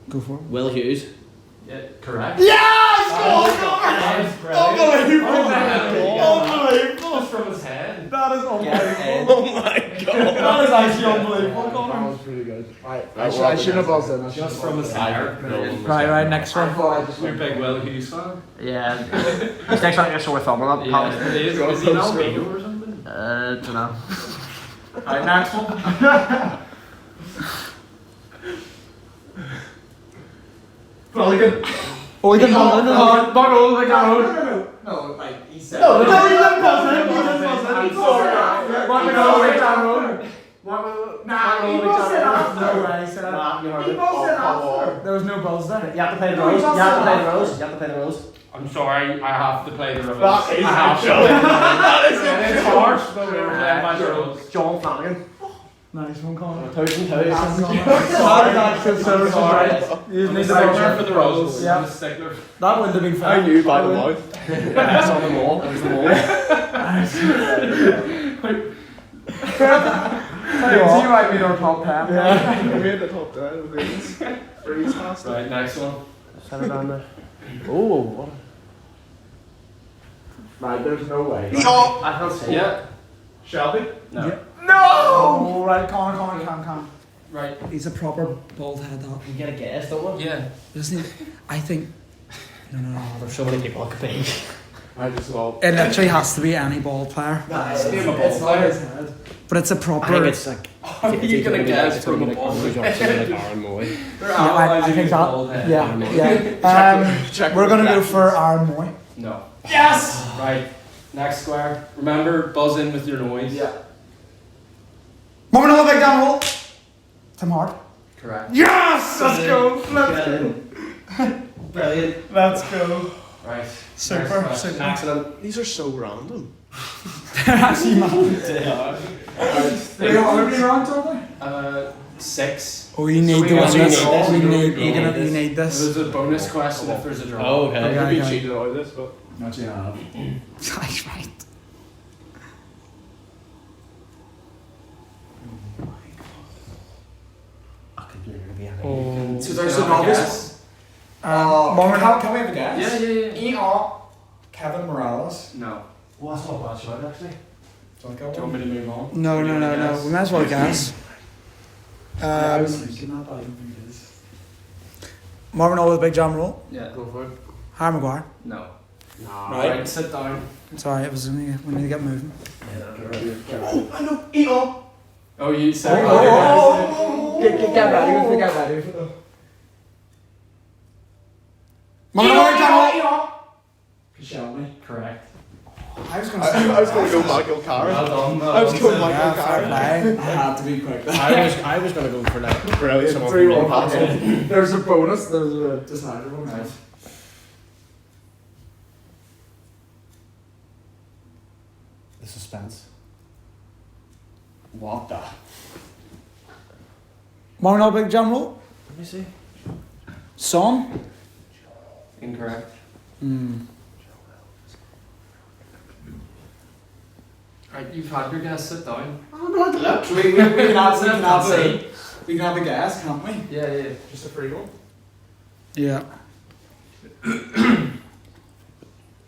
Go for it. Will Hughes. Yeah, correct. Yes! Unbelievable. Just from his head. That is unbelievable. Oh my god. That is actually unbelievable, That Connor. was pretty good. Right. I shouldn't have buzzed in. Just from his hair. Right, next one. You're a big Will Hughes fan? Yeah. He's next time you're sore thumb on that. Yeah. Is he now Vigo or something? Don't know. Right, next one. Mulligan. Oh, he didn't buzz in. No, like he said. No, he didn't buzz in. He didn't buzz in. I'm sorry. What we go way down road? Nah, he buzzed it after. No way, he said that. He buzzed it after. There was no buzz there. You have to play the rules. You have to play the rules. You have to play the rules. I'm sorry, I have to play the rules. That is I have to. actually- It's harsh, but we're playing by the rules. John Flanagan. Nice one, Connor. Toes and toes. Sorry, that's so sorry. You just need to Stickler buzz for the rules. Yeah. I'm a stickler. That wouldn't have been fair. I knew by the mouth. It's on the wall. It was the wall. You might be our top 10. Yeah. We made the top 10 of these. Freeze past. Right, next one. Set it down there. Oh. Right, there's no way. I can't see. Yeah. Shelby? No. Yeah. Oh, right, Connor, calm. Right. He's a proper bald head, that. You get a guess, don't we? Yeah. Doesn't he? I think. No. There's so many people that could be. I just saw. It literally has to be any ball player. It's name a ball not player. his head. But it's a I proper. think it's like. How are you gonna guess from a ball? Aaron Moy. They're I analysing think his bald that. head. Yeah. Check We're gonna go reactions. for Aaron Moy. No. Yes! Right. Next square. Remember, buzz in with your noise. Yeah. Moment of the big down roll. Tim Hart. Correct. Yes! Let's go. Brilliant. Let's go. Right. Super. Next question. Super. Excellent. These are so random. They're actually mad. Wait, how many rounds are there? 6. Oh, you need So to we win got this. to You need There's this. a bonus question if there's a draw. Oh, okay. Okay. Maybe cheated out of this, but. Not you have. That's right. I could literally be anything. Oh. So there's an obvious. Can we have a guess? Yeah. Kevin Morales. No. Well, that's not bad shot, actually. Do you Do you want me to move on? No. Yes. We might as well guess. I was thinking that, but I don't think it is. Marvin All with big jam roll. Yeah. Go for it. Harry Maguire. No. Right. Sit down. Sorry, it was only we need to get moving. Oh, I know. Eon. Oh, you said. Get ready. Marvin All with big jam roll. Shelby. Correct. I was going I was going to go Michael Carrick. Well done. I was going Yeah, Michael fair Carrick. play. I had to be quick. I was going to go for that. Brilliant. Someone 3-1 from pass. There's a bonus. There's a decider one. Right. The suspense. What the? Marvin All with big jam roll. Let me see. Son. Incorrect. Right, you've had your guess. Sit down. Look, we can have a guess, can't we? Yeah. Just a free one. Yeah.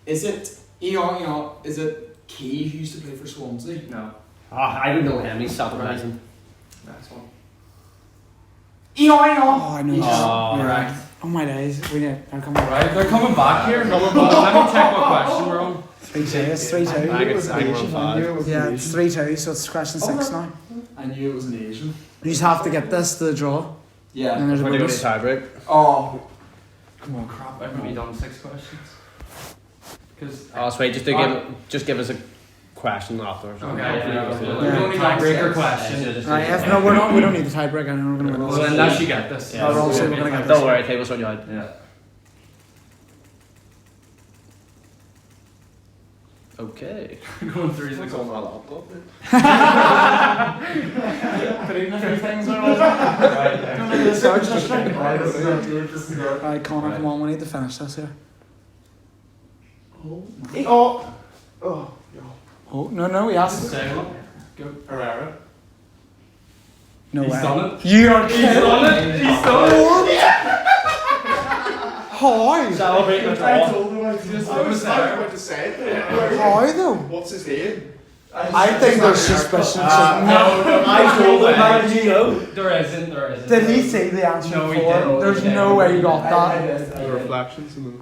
Is it Eon? Is it Key who used to play for Swansea? No. I don't know him. He's Southampton. Next one. Eon. Oh, I know. Oh, Yeah. Correct. Oh my days, they're coming back. Right, they're coming back here. Let me check what question we're on. 3-2, it's 3-2. I think it's Asian, 5. Yeah, it's 3-2, so it's question 6 now. I knew it was an Asian. You just have to get this to the draw. Yeah. And there's a We're doing a bonus. tiebreak. Oh. Come on, crap! I've only done 6 questions. Because Oh, sweet. Just give us a question afterwards. okay, Yeah. only tiebreaker question. Right, if no, we don't need the tiebreak. I know we're gonna win Well, this. unless you get this. Yeah, we're also gonna get Don't worry, take us on your head. Yeah. Okay. Going through the on my laptop. Putting a few things on. Right, Connor, come on, we need to finish this here. Oh, no, yes. Go. Herrera. No He's way. done it. You are He's kidding. done it. He's done it. How? Celebrate the I draw. told him I was about to say it. How though? What's his name? I think there's suspicion. No, I told him. How did you know? There isn't. Did he see the answer No, he before? didn't. There's He no didn't. way you got that. The reflections and then.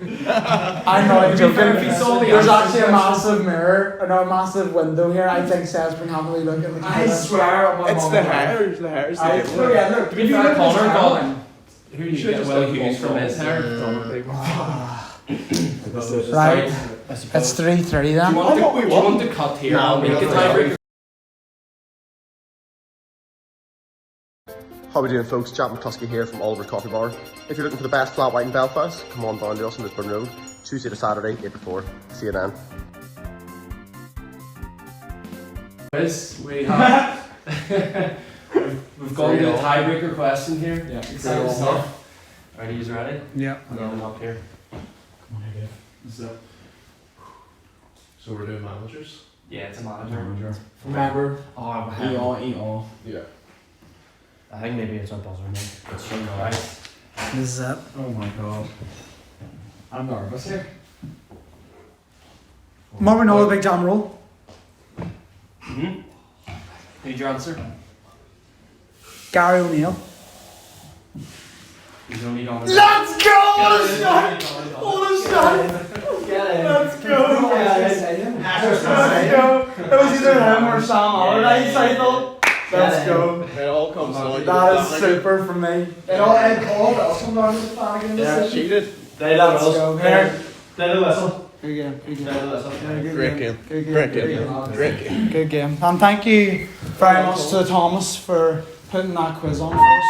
I'm not even To be fair, joking. if he saw the There's answer, actually a massive mirror, or no, a massive window here. I think Seth's been having a wee look at the I swear on my It's mum the and dad. hairs. The hairs. I look. To be fair, Connor got who you Should've get just Will done Hughes both from his hair. Right, it's 3-3 Do you then. want to cut here? No, I'll make we a don't. tiebreaker. How we doing, folks? Jack McCluskey here from Oliver's Coffee Bar. If you're looking for the best flat white in Belfast, come on down to us on Lisburn Road, Tuesday to Saturday, 8 to 4. See you then. Quiz. We have. We've gone to the tiebreaker question here. Yeah. Exciting stuff. Are you ready? Yeah. I'm going up here. So we're doing managers. Yeah, it's a manager. Remember, Oh, E-O. Yeah. I think maybe it's a buzzer, mate. It's so nice. This is it. Oh my god. I'm nervous here. Mark, we know the big jam roll. Need your answer? Gary O'Neill. He's only gone. Let's go! What a shot! shot! What a shot! Let's go! Let's go! It was either him or Sam Allardyce, I thought. Let's go. It all comes down. That is super for me. It all else come down to the Flanagan Yeah, decision. cheated. Let's go. Here. Play the whistle. Good game. Good game. Play the whistle. Good Great game. Good game. Great Good game. game. Great game. Good game. And thank you very much to Thomas for putting that quiz on for us.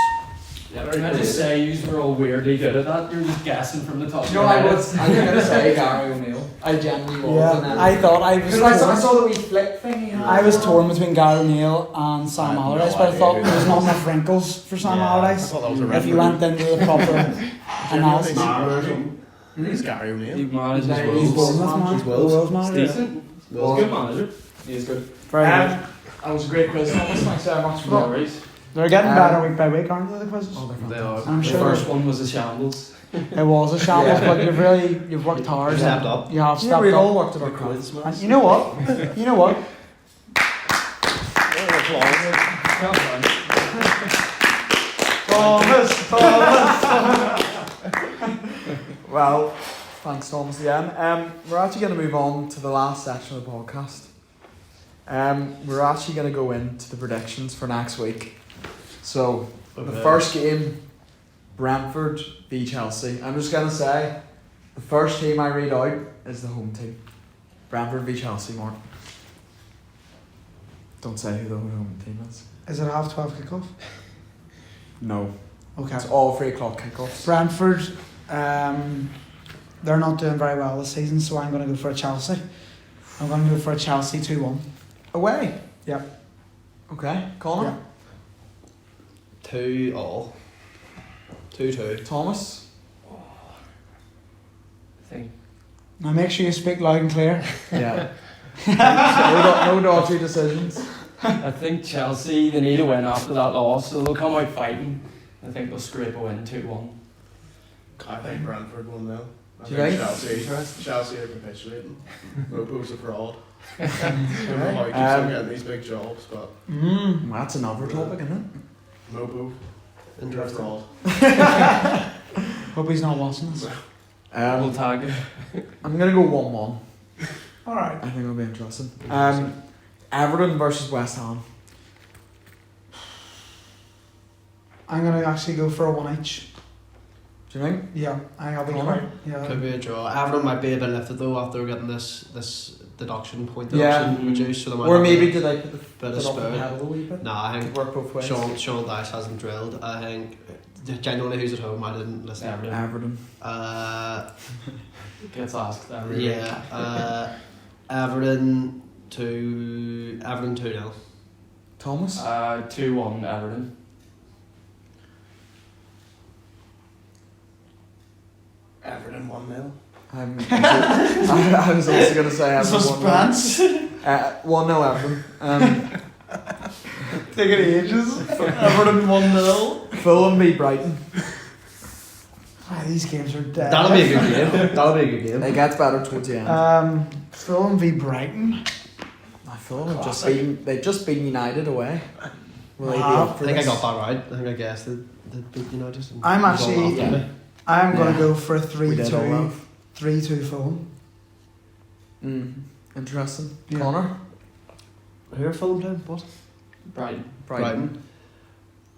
Yeah, can I just say, you were all weirdly good at that. You're just guessing from the top. You know, I was going to say Gary O'Neill. I genuinely was. And Yeah, then, I thought I was because I torn. saw the wee flick thing he had. I was torn between Gary O'Neill and Sam I had no Allardyce, but I idea thought who there was that not was. enough wrinkles for Sam Yeah, I Allardyce. thought that was a If you went into the proper analysis. Who's Gary O'Neill? He manages He's He's Wolves. Bournemouth man. He's Wolves. Wolves man. He's decent. He's a good manager. He's good. Very good. That was a great quiz, Thomas. Thanks very much for No that. worries. They're getting better week by week, aren't they, the quizzes? They are. I'm The sure. first one was a shambles. It was a shambles, but you've worked hard. Stepped up. You have Yeah, stepped we've up. all worked at our craft. And you know what? You know what? Thomas. Well, thanks, Thomas, again. We're actually going to move on to the last section of the podcast. We're actually going to go into the predictions for next week. So, the first game, Brentford v Chelsea. I'm just going to say, the first team I read out is the home team. Brentford v Chelsea, Mark. Don't say who the home team is. Is it 12:30 kickoff? No. Okay. It's all 3 o'clock kickoffs. Brentford, they're not doing very well this season, so I'm going to go for a Chelsea. I'm going to go for a Chelsea 2-1. Away? Yep. Okay. Connor? 2-2. 2-2. Thomas? I think. Now make sure you speak loud and clear. Yeah. no dodgy decisions. I think Chelsea, they need a win after that loss, so they'll come out fighting. I think they'll scrape a win 2-1. I think Brentford 1-0. I Do you think? Chelsea are capitulating. Mopo's a fraud. I don't know how he keeps on getting these big jobs, but That's another topic, isn't it? Mopo. Interesting. Hope he's not watching this. We'll tag it. I'm gonna go 1-1. Alright. I think it'll be interesting. Everton versus West Ham. I'm going to actually go for a 1 each. Do you think? Yeah, I'll be Connor? quite. Yeah. Could be a draw. Everton might be a bit lifted though after getting this point Yeah. deduction reduced, so they might Or have maybe a did I put the bit foot of up the spirit. pedal a wee bit? Nah, I think Work both ways. Sean Dyche hasn't drilled. I think genuinely who's at home. I didn't listen. Everton. Gets asked that really. Yeah. Everton 2-0. Thomas? 2-1 Everton. Everton 1-0. I was also going to say Everton 1-0. Suspense. 1-0 Everton. Taking ages. Everton 1-0. Fulham beat Brighton. These games are dead. That'll be a good game. That'll be a good game. It gets better towards the end. Fulham v Brighton. Fulham have just beaten United away. Will they be Wow. up for I think I this? got that right. I think I guessed it. They beat United. and I'm it was actually- all after Yeah. me. I'm going Yeah. to go for a We did all 3-2. that. 3-2 Fulham. Interesting. Yeah. Connor? Who are Fulham playing? What? Brighton. Brighton.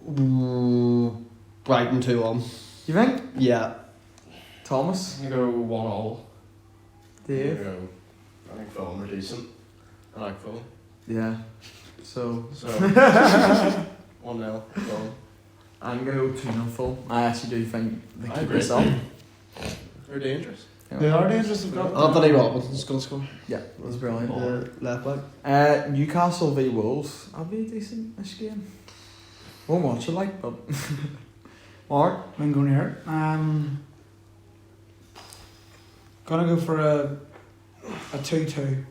Ooh, Brighton 2-1. You think? Yeah. Thomas? I'm gonna go 1-1. Dave? I think Fulham are decent. I like Fulham. Yeah. So, So 1-0 Fulham. I'm going to go 2-0 Fulham. I actually do think they I keep agree. this up. They're dangerous. They are dangerous. Anthony Robinson's going to score. Yeah, that's brilliant. Left back. Newcastle v Wolves. That'll be a decent-ish game. Won't watch it like, but... Mark? I'm going here. Gonna go for a 2-2.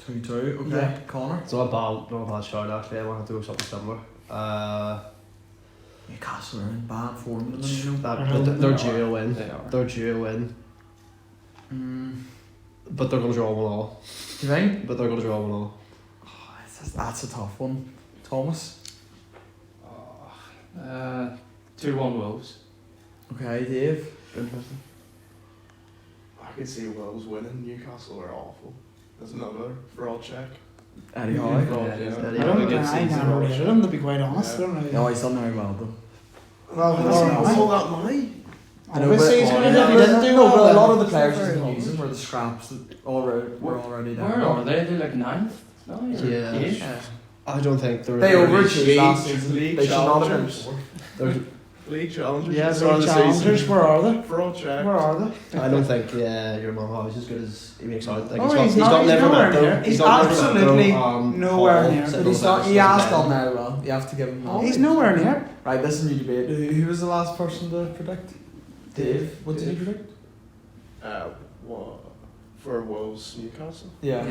2-2. Okay. Yeah. Connor? It's not a bad shot actually. I want to do something similar. Newcastle are in bad form at the minute. They're due a win. They are. They're due a win. But they're going to draw 1-1. Do you think? But they're going to draw 1-1. That's a tough one. Thomas? 2-1 Wolves. Okay, Dave? Interesting. I can see Wolves winning. Newcastle are awful. There's another fraud check. Eddie Howe? Fraud, Yeah, yeah. Eddie I Howe. don't think I never rated him, to be quite honest. I don't really. No, he's done very well though. Well, That's all that money. obviously he's going to but, do. He didn't do no, well. but a lot of the then. players Very he's well. been using were the scraps that were already there. Where are they? They're like 9th? Yeah. Yeah. I don't think they're. They overachieved last season. League They should not have been challengers. fourth. League challengers. Yeah, at the start of the the challengers. season. Where are they? Fraud check. Where are they? I don't think your mum Howe is as good as he makes out. Like, Oh, he's got he's nowhere Liverpool. near. He's absolutely nowhere near. But he's not. He has done very well. You have to give him that. He's nowhere near. Right, this is a new debate. Who was the last person to predict? Dave. What did you predict? What for Wolves Newcastle? Yeah. I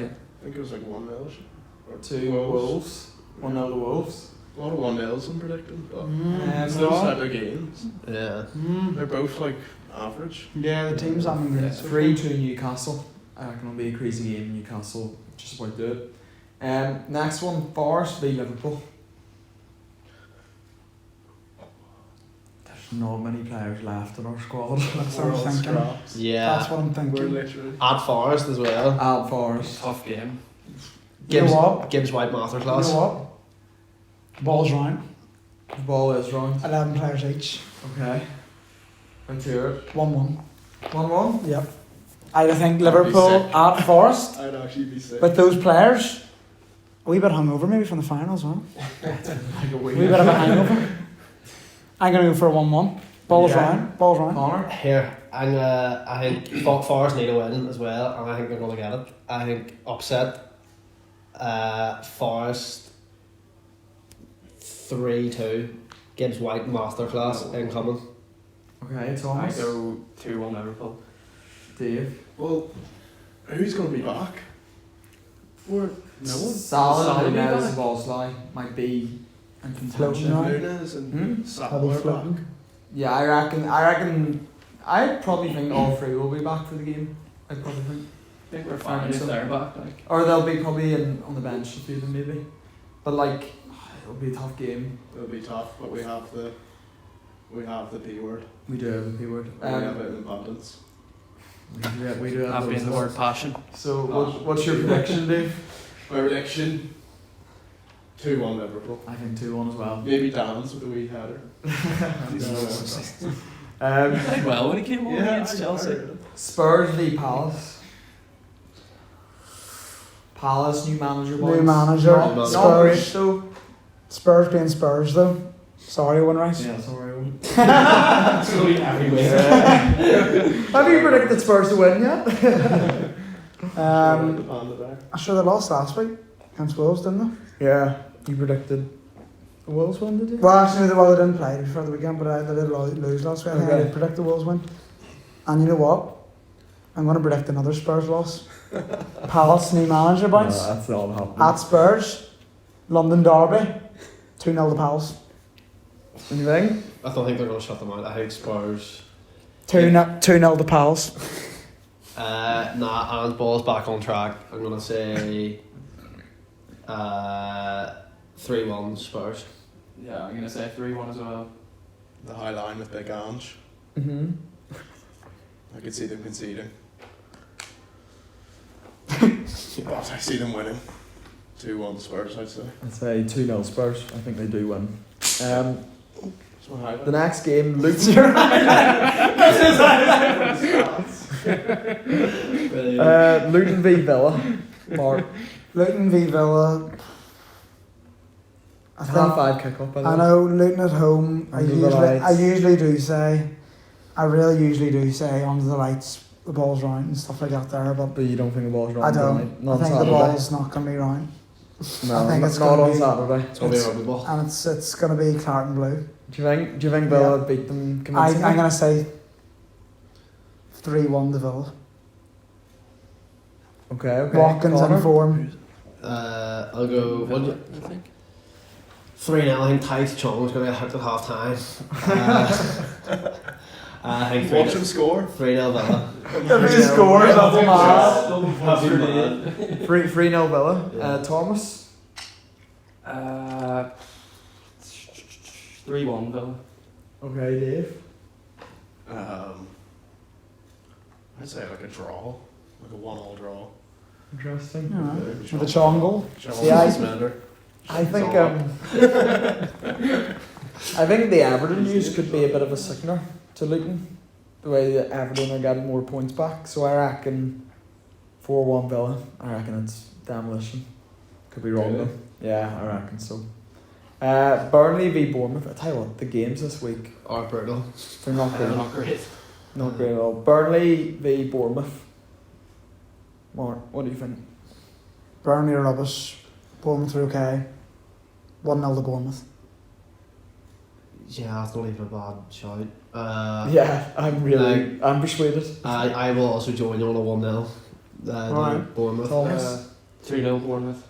think it was like 1-0. Or 2 Wolves. 1-0 to Wolves. A lot of 1-0s I'm predicting, but Mm, it's those no. type of games. Yeah. They're both like average. Yeah, the teams haven't been great. so far. 3-2 Newcastle. I reckon it'll be a crazy game. Newcastle just about do it. Next one, Forest v Liverpool. There's not many players left in our squad. That's what I'm thinking. That's Yeah. what I'm We're thinking. literally. At Forest as well. At Forest. Tough game. You know what? Gibbs White You masterclass. know what? The ball's round. The ball is round. 11 players each. Okay. Let's hear it. 1-1. 1-1. Yep. I think That'd be Liverpool sick. at Forest. I'd actually be sick. With those players, a wee bit hungover maybe from the finals, man. Like a A wee bit of a hangover. I'm going to go for a 1-1. Ball's Yeah. round. Ball's round. Connor. Here, I think Forest need a win as well, and I think they're going to get it. I think upset. Forest 3-2. Gibbs White masterclass incoming. Okay, I Thomas. go 2-1 Liverpool. Dave. Well, who's going to be back? For no one. Salah, Salah be Nunez, back? Bosley might be in Floating contention. around. Nunes and Salah Probably are back. floating. Yeah, I probably think all three will be back for the game. I probably think. I think we're fine if they're back. Like. Or they'll be probably on the bench a few of them maybe. But like, it'll be a tough game. It'll be tough, but we have the We have the P word. We do have the P word. We have it in abundance. We do have That being the word passion. So, what's your prediction, Dave? My prediction: 2-1 Liverpool. I think 2-1 as well. Maybe Dan's with a wee header. Well, when he came on against Chelsea. Spurs v Palace. Palace, new manager. New manager. Not Spurs. great though. Spurs being Spurs though. Sorry, Owen Rice. Yeah, sorry. Absolutely everywhere. Have you predicted Spurs to win yet? I'm sure they lost last week against Wolves, didn't they? Yeah, you predicted the Wolves win, did you? Well, actually, they didn't play before the weekend, but they did lose last week. I think I did predict the Wolves win. And you know what? I'm going to predict another Spurs loss. Palace, new manager bounce. No, that's not happening. At Spurs, London Derby, 2-0 to Palace. Anything? I don't think they're going to shut them out. I think Spurs. 2-0 to Palace. Nah, and ball's back on track. I'm going to say 3-1 Spurs. Yeah, I'm gonna say 3-1 as well. The high line with Big Ange. Mm-hmm. I could see them conceding. But I see them winning. 2-1 Spurs, I'd say. I'd say 2-0 Spurs. I think they do win. That's my highlight. The next game, Luton. Luton v Villa. Mark. Luton v Villa. I think 5 kick up. I know Luton at home. I Under the lights. usually do say, I really usually do say under the lights the ball's round and stuff like that there, but But you don't think the ball's I round don't. tonight? Not I think Saturday. the ball's not going to be round, No, I think not, it's not gonna on be- Saturday. It's going to be a rugby ball. and it's going to be claret and blue. Do you think Villa beat them convincingly? I'm going to say 3-1 to Villa. Okay. Watkins Connor? in form. I'll go. What do you think? 3-0. I think Tyce Chong was going to get hurt at half time. I think Watch him score. 3-0 Villa. If he scores, that's mad. 3-0 Villa. Thomas? 3-1 Villa. Okay, Dave. I'd say like a draw. Like a 1-1 draw. Interesting. With the Chong goal. Yeah, I I think I think the Everton news could be a bit of a sickener to Luton. The way that Everton are getting more points back. So I reckon 4-1 Villa. I reckon it's demolition. Could be wrong though. Yeah, I reckon so. Burnley v Bournemouth. I tell you what, the games this week Or brutal. they're not great. Not great. Not great at all. Burnley v Bournemouth. Mark, what do you think? Burnley are rubbish. Bournemouth are okay. 1-0 to Bournemouth. Yeah, that's not even a bad shout. Yeah, I'm persuaded. I will also join you on a 1-0. Alright. Bournemouth. Thomas? 3-0 Bournemouth.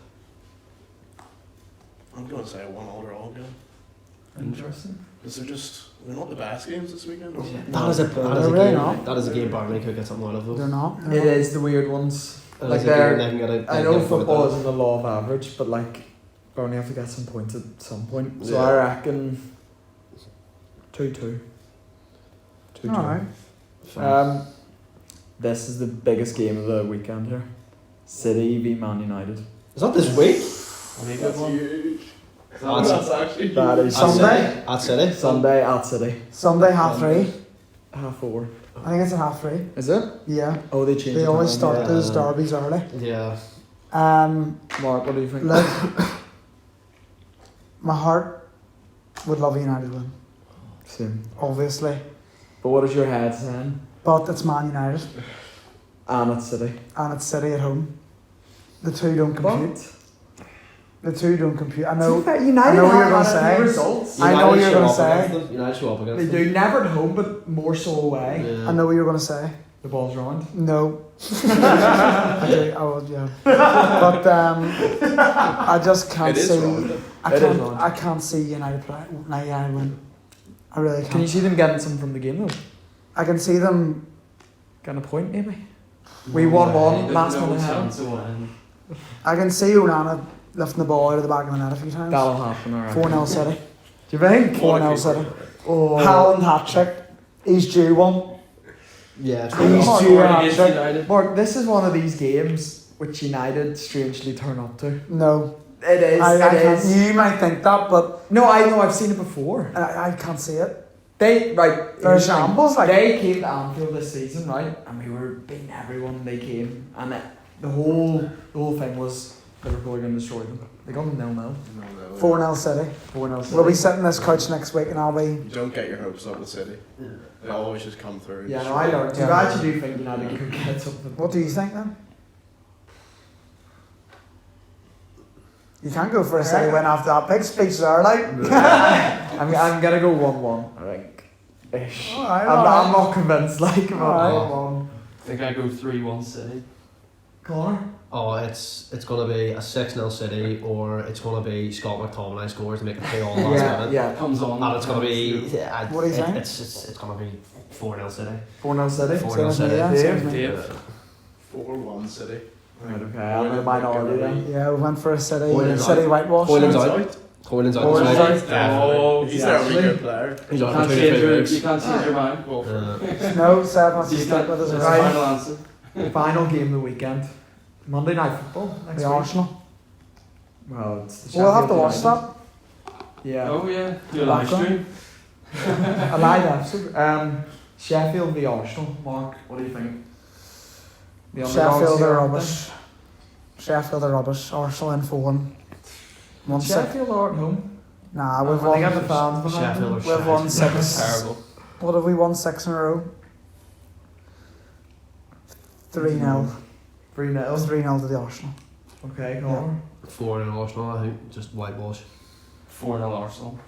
I'm going to say a 1-1 draw again. Interesting. Because they're not the best games this weekend. Are they? That is a They're really not. that is a game Burnley could get something out of They're them. not. It is the weird ones. That Like is a game they're- they can get a- I they know can get football out of. isn't the law of average, but like Burnley have to get some points at some point. So Yeah. I reckon 2-2. 2-2. Alright. This is the biggest game of the weekend here. City v Man United. Is that this week? That's huge. That's- That's actually That is Sunday? At City. Sunday at City. Sunday 3:30. 4:30. I think it's at 3:30. Is it? Yeah. Oh, they changed. They the always time, start yeah. those derbies early. Yeah. Mark, what do you think? Look, my heart would love a United win, Same. obviously. But what is your head saying? But it's Man United And at City. and it's City at home. The two don't compute. But The two don't compute. I know. United I know what you're have gonna had a say. few results. I know what you're show gonna up say. against them. United show up They against do never at home, but more so away. them. Yeah. I know what you're gonna say. The ball's round. No. I do. I would. Yeah. But I just can't It is see. wrong. I can't see United play. United win. I really can't. Can you see them getting something from the game though? I can see them. Getting a point maybe? We won one, last no one ahead. chance of winning. I can see Onana lifting the ball out of the back of the net a few times. That'll happen, alright. 4-0 City. Do you think? 4-0 City. Oh. Haaland hat-trick. He's due one. Yeah. He's due a Against hat-trick. United. Mark, this is one of these games which United strangely turn up to. No. It is. I it can't, is. you might think that, but No, I know. I've seen it before. I can't see it. They They're here's the thing. shambles, like. They came to Anfield this season, right? And we were beating everyone. They came, and the whole thing was Liverpool are going to destroy them. They got them 0-0. 4-0 City. 4-0. We'll be sitting this couch next week and I'll be... You don't get your hopes up with City. They always just come through. Yeah, no, I learned. Yeah. I actually do think United could get something. What do you think then? You can't go for a City win after that big speech there, like. I'm gonna go 1-1. I think. Ish. Alright, I'm not convinced. Like, Alright. 1-1. I think I go 3-1 City. Connor. Oh, it's going to be a 6-0 City, or it's going to be Scott McTominay scores to make it 2-all last minute. Yeah. Comes on. And it's going to be. What do you think? It's going to be 4-0 City. 4-0 City. 4-0 Same as me, City. yeah, same as me. Dave. 4-1 City. Right, okay. I'm a minority then. Yeah, we went for a City Hoyland's whitewash. Hoyland's out. Hoyland's out. Hoyland's this out. week. Yeah. Oh, He's a really good player. He's You out can't for 2 change to 3 your, weeks. you can't change your mind. No, Seb wants to You stick can't- with us. That's Right. the final answer. Final game of the weekend. Monday Night Football next The week. Arsenal. Well, it's the We'll have to Sheffield watch United. that. Yeah. Oh yeah, do a live stream. A live episode. Sheffield v Arsenal. Mark, what do you think? The underdogs Sheffield here, are aren't rubbish. Sheffield are rubbish. Arsenal in 4-1. they? 1-6. Sheffield are at home. Nah, we've They got the won. fans behind Sheffield them. are We've won 6. Terrible. What have we won 6 in a row? 3-0. 3-0. 3-0 to the Arsenal. Okay, Connor. 4-0 Arsenal, I think. Just whitewash. 4-0 Arsenal.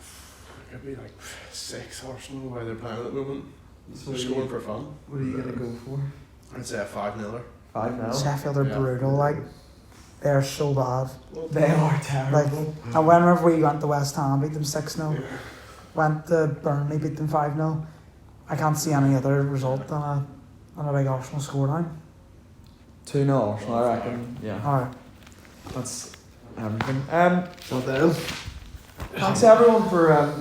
It could be like 6 Arsenal the way they're playing at the moment. So They're scoring for fun. What are you going to go for? I'd say a 5-0. 5-0. Sheffield are Yeah. brutal, like. They're so bad. They are terrible. And whenever we went to West Ham, beat them 6-0. Went to Burnley, beat them 5-0. I can't see any other result than a big Arsenal scoreline. 2-0 Arsenal, I reckon. Yeah. Alright. That's everything. So then. Thanks everyone for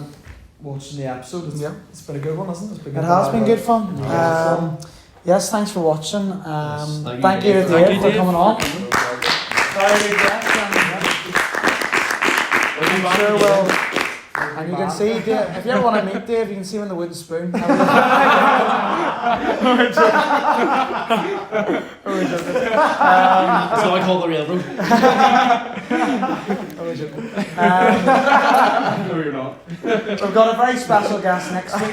watching the episode. Yeah. It's been a good one, hasn't it? It's been It has been good fun. Yeah. Yes, thanks for watching. Yes, Thank you to Dave. Dave for coming on. I'm sure we'll. And you can see, Dave, if you ever want to meet Dave, you can see him in the wooden spoon. That's what I call the railroad. No, you're not. We've got a very special guest next week.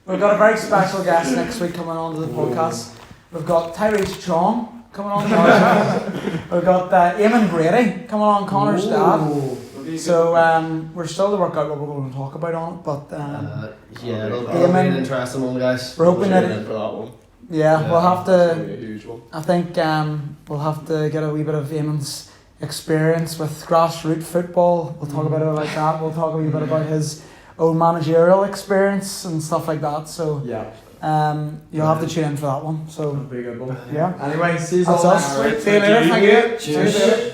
We've got a very special guest next week coming on to the podcast. We've got Tyrese Chong coming on. We've got Eamon Brady coming on, Connor's dad. So we're still to work out what we're going to talk about on it, but Yeah, it'll be Eamon- an interesting one, guys. we're hoping that in for that one. yeah, we'll have It's to. gonna be a huge one. I think we'll have to get a wee bit of Eamon's experience with grassroots football. We'll talk about it like that. We'll talk a wee bit about his own managerial experience and stuff like that. So Yeah. you'll have to tune in for that one. So That'll be a good one. yeah, Anyway, see you all that's us. next week. See you later. Thank you. Cheers.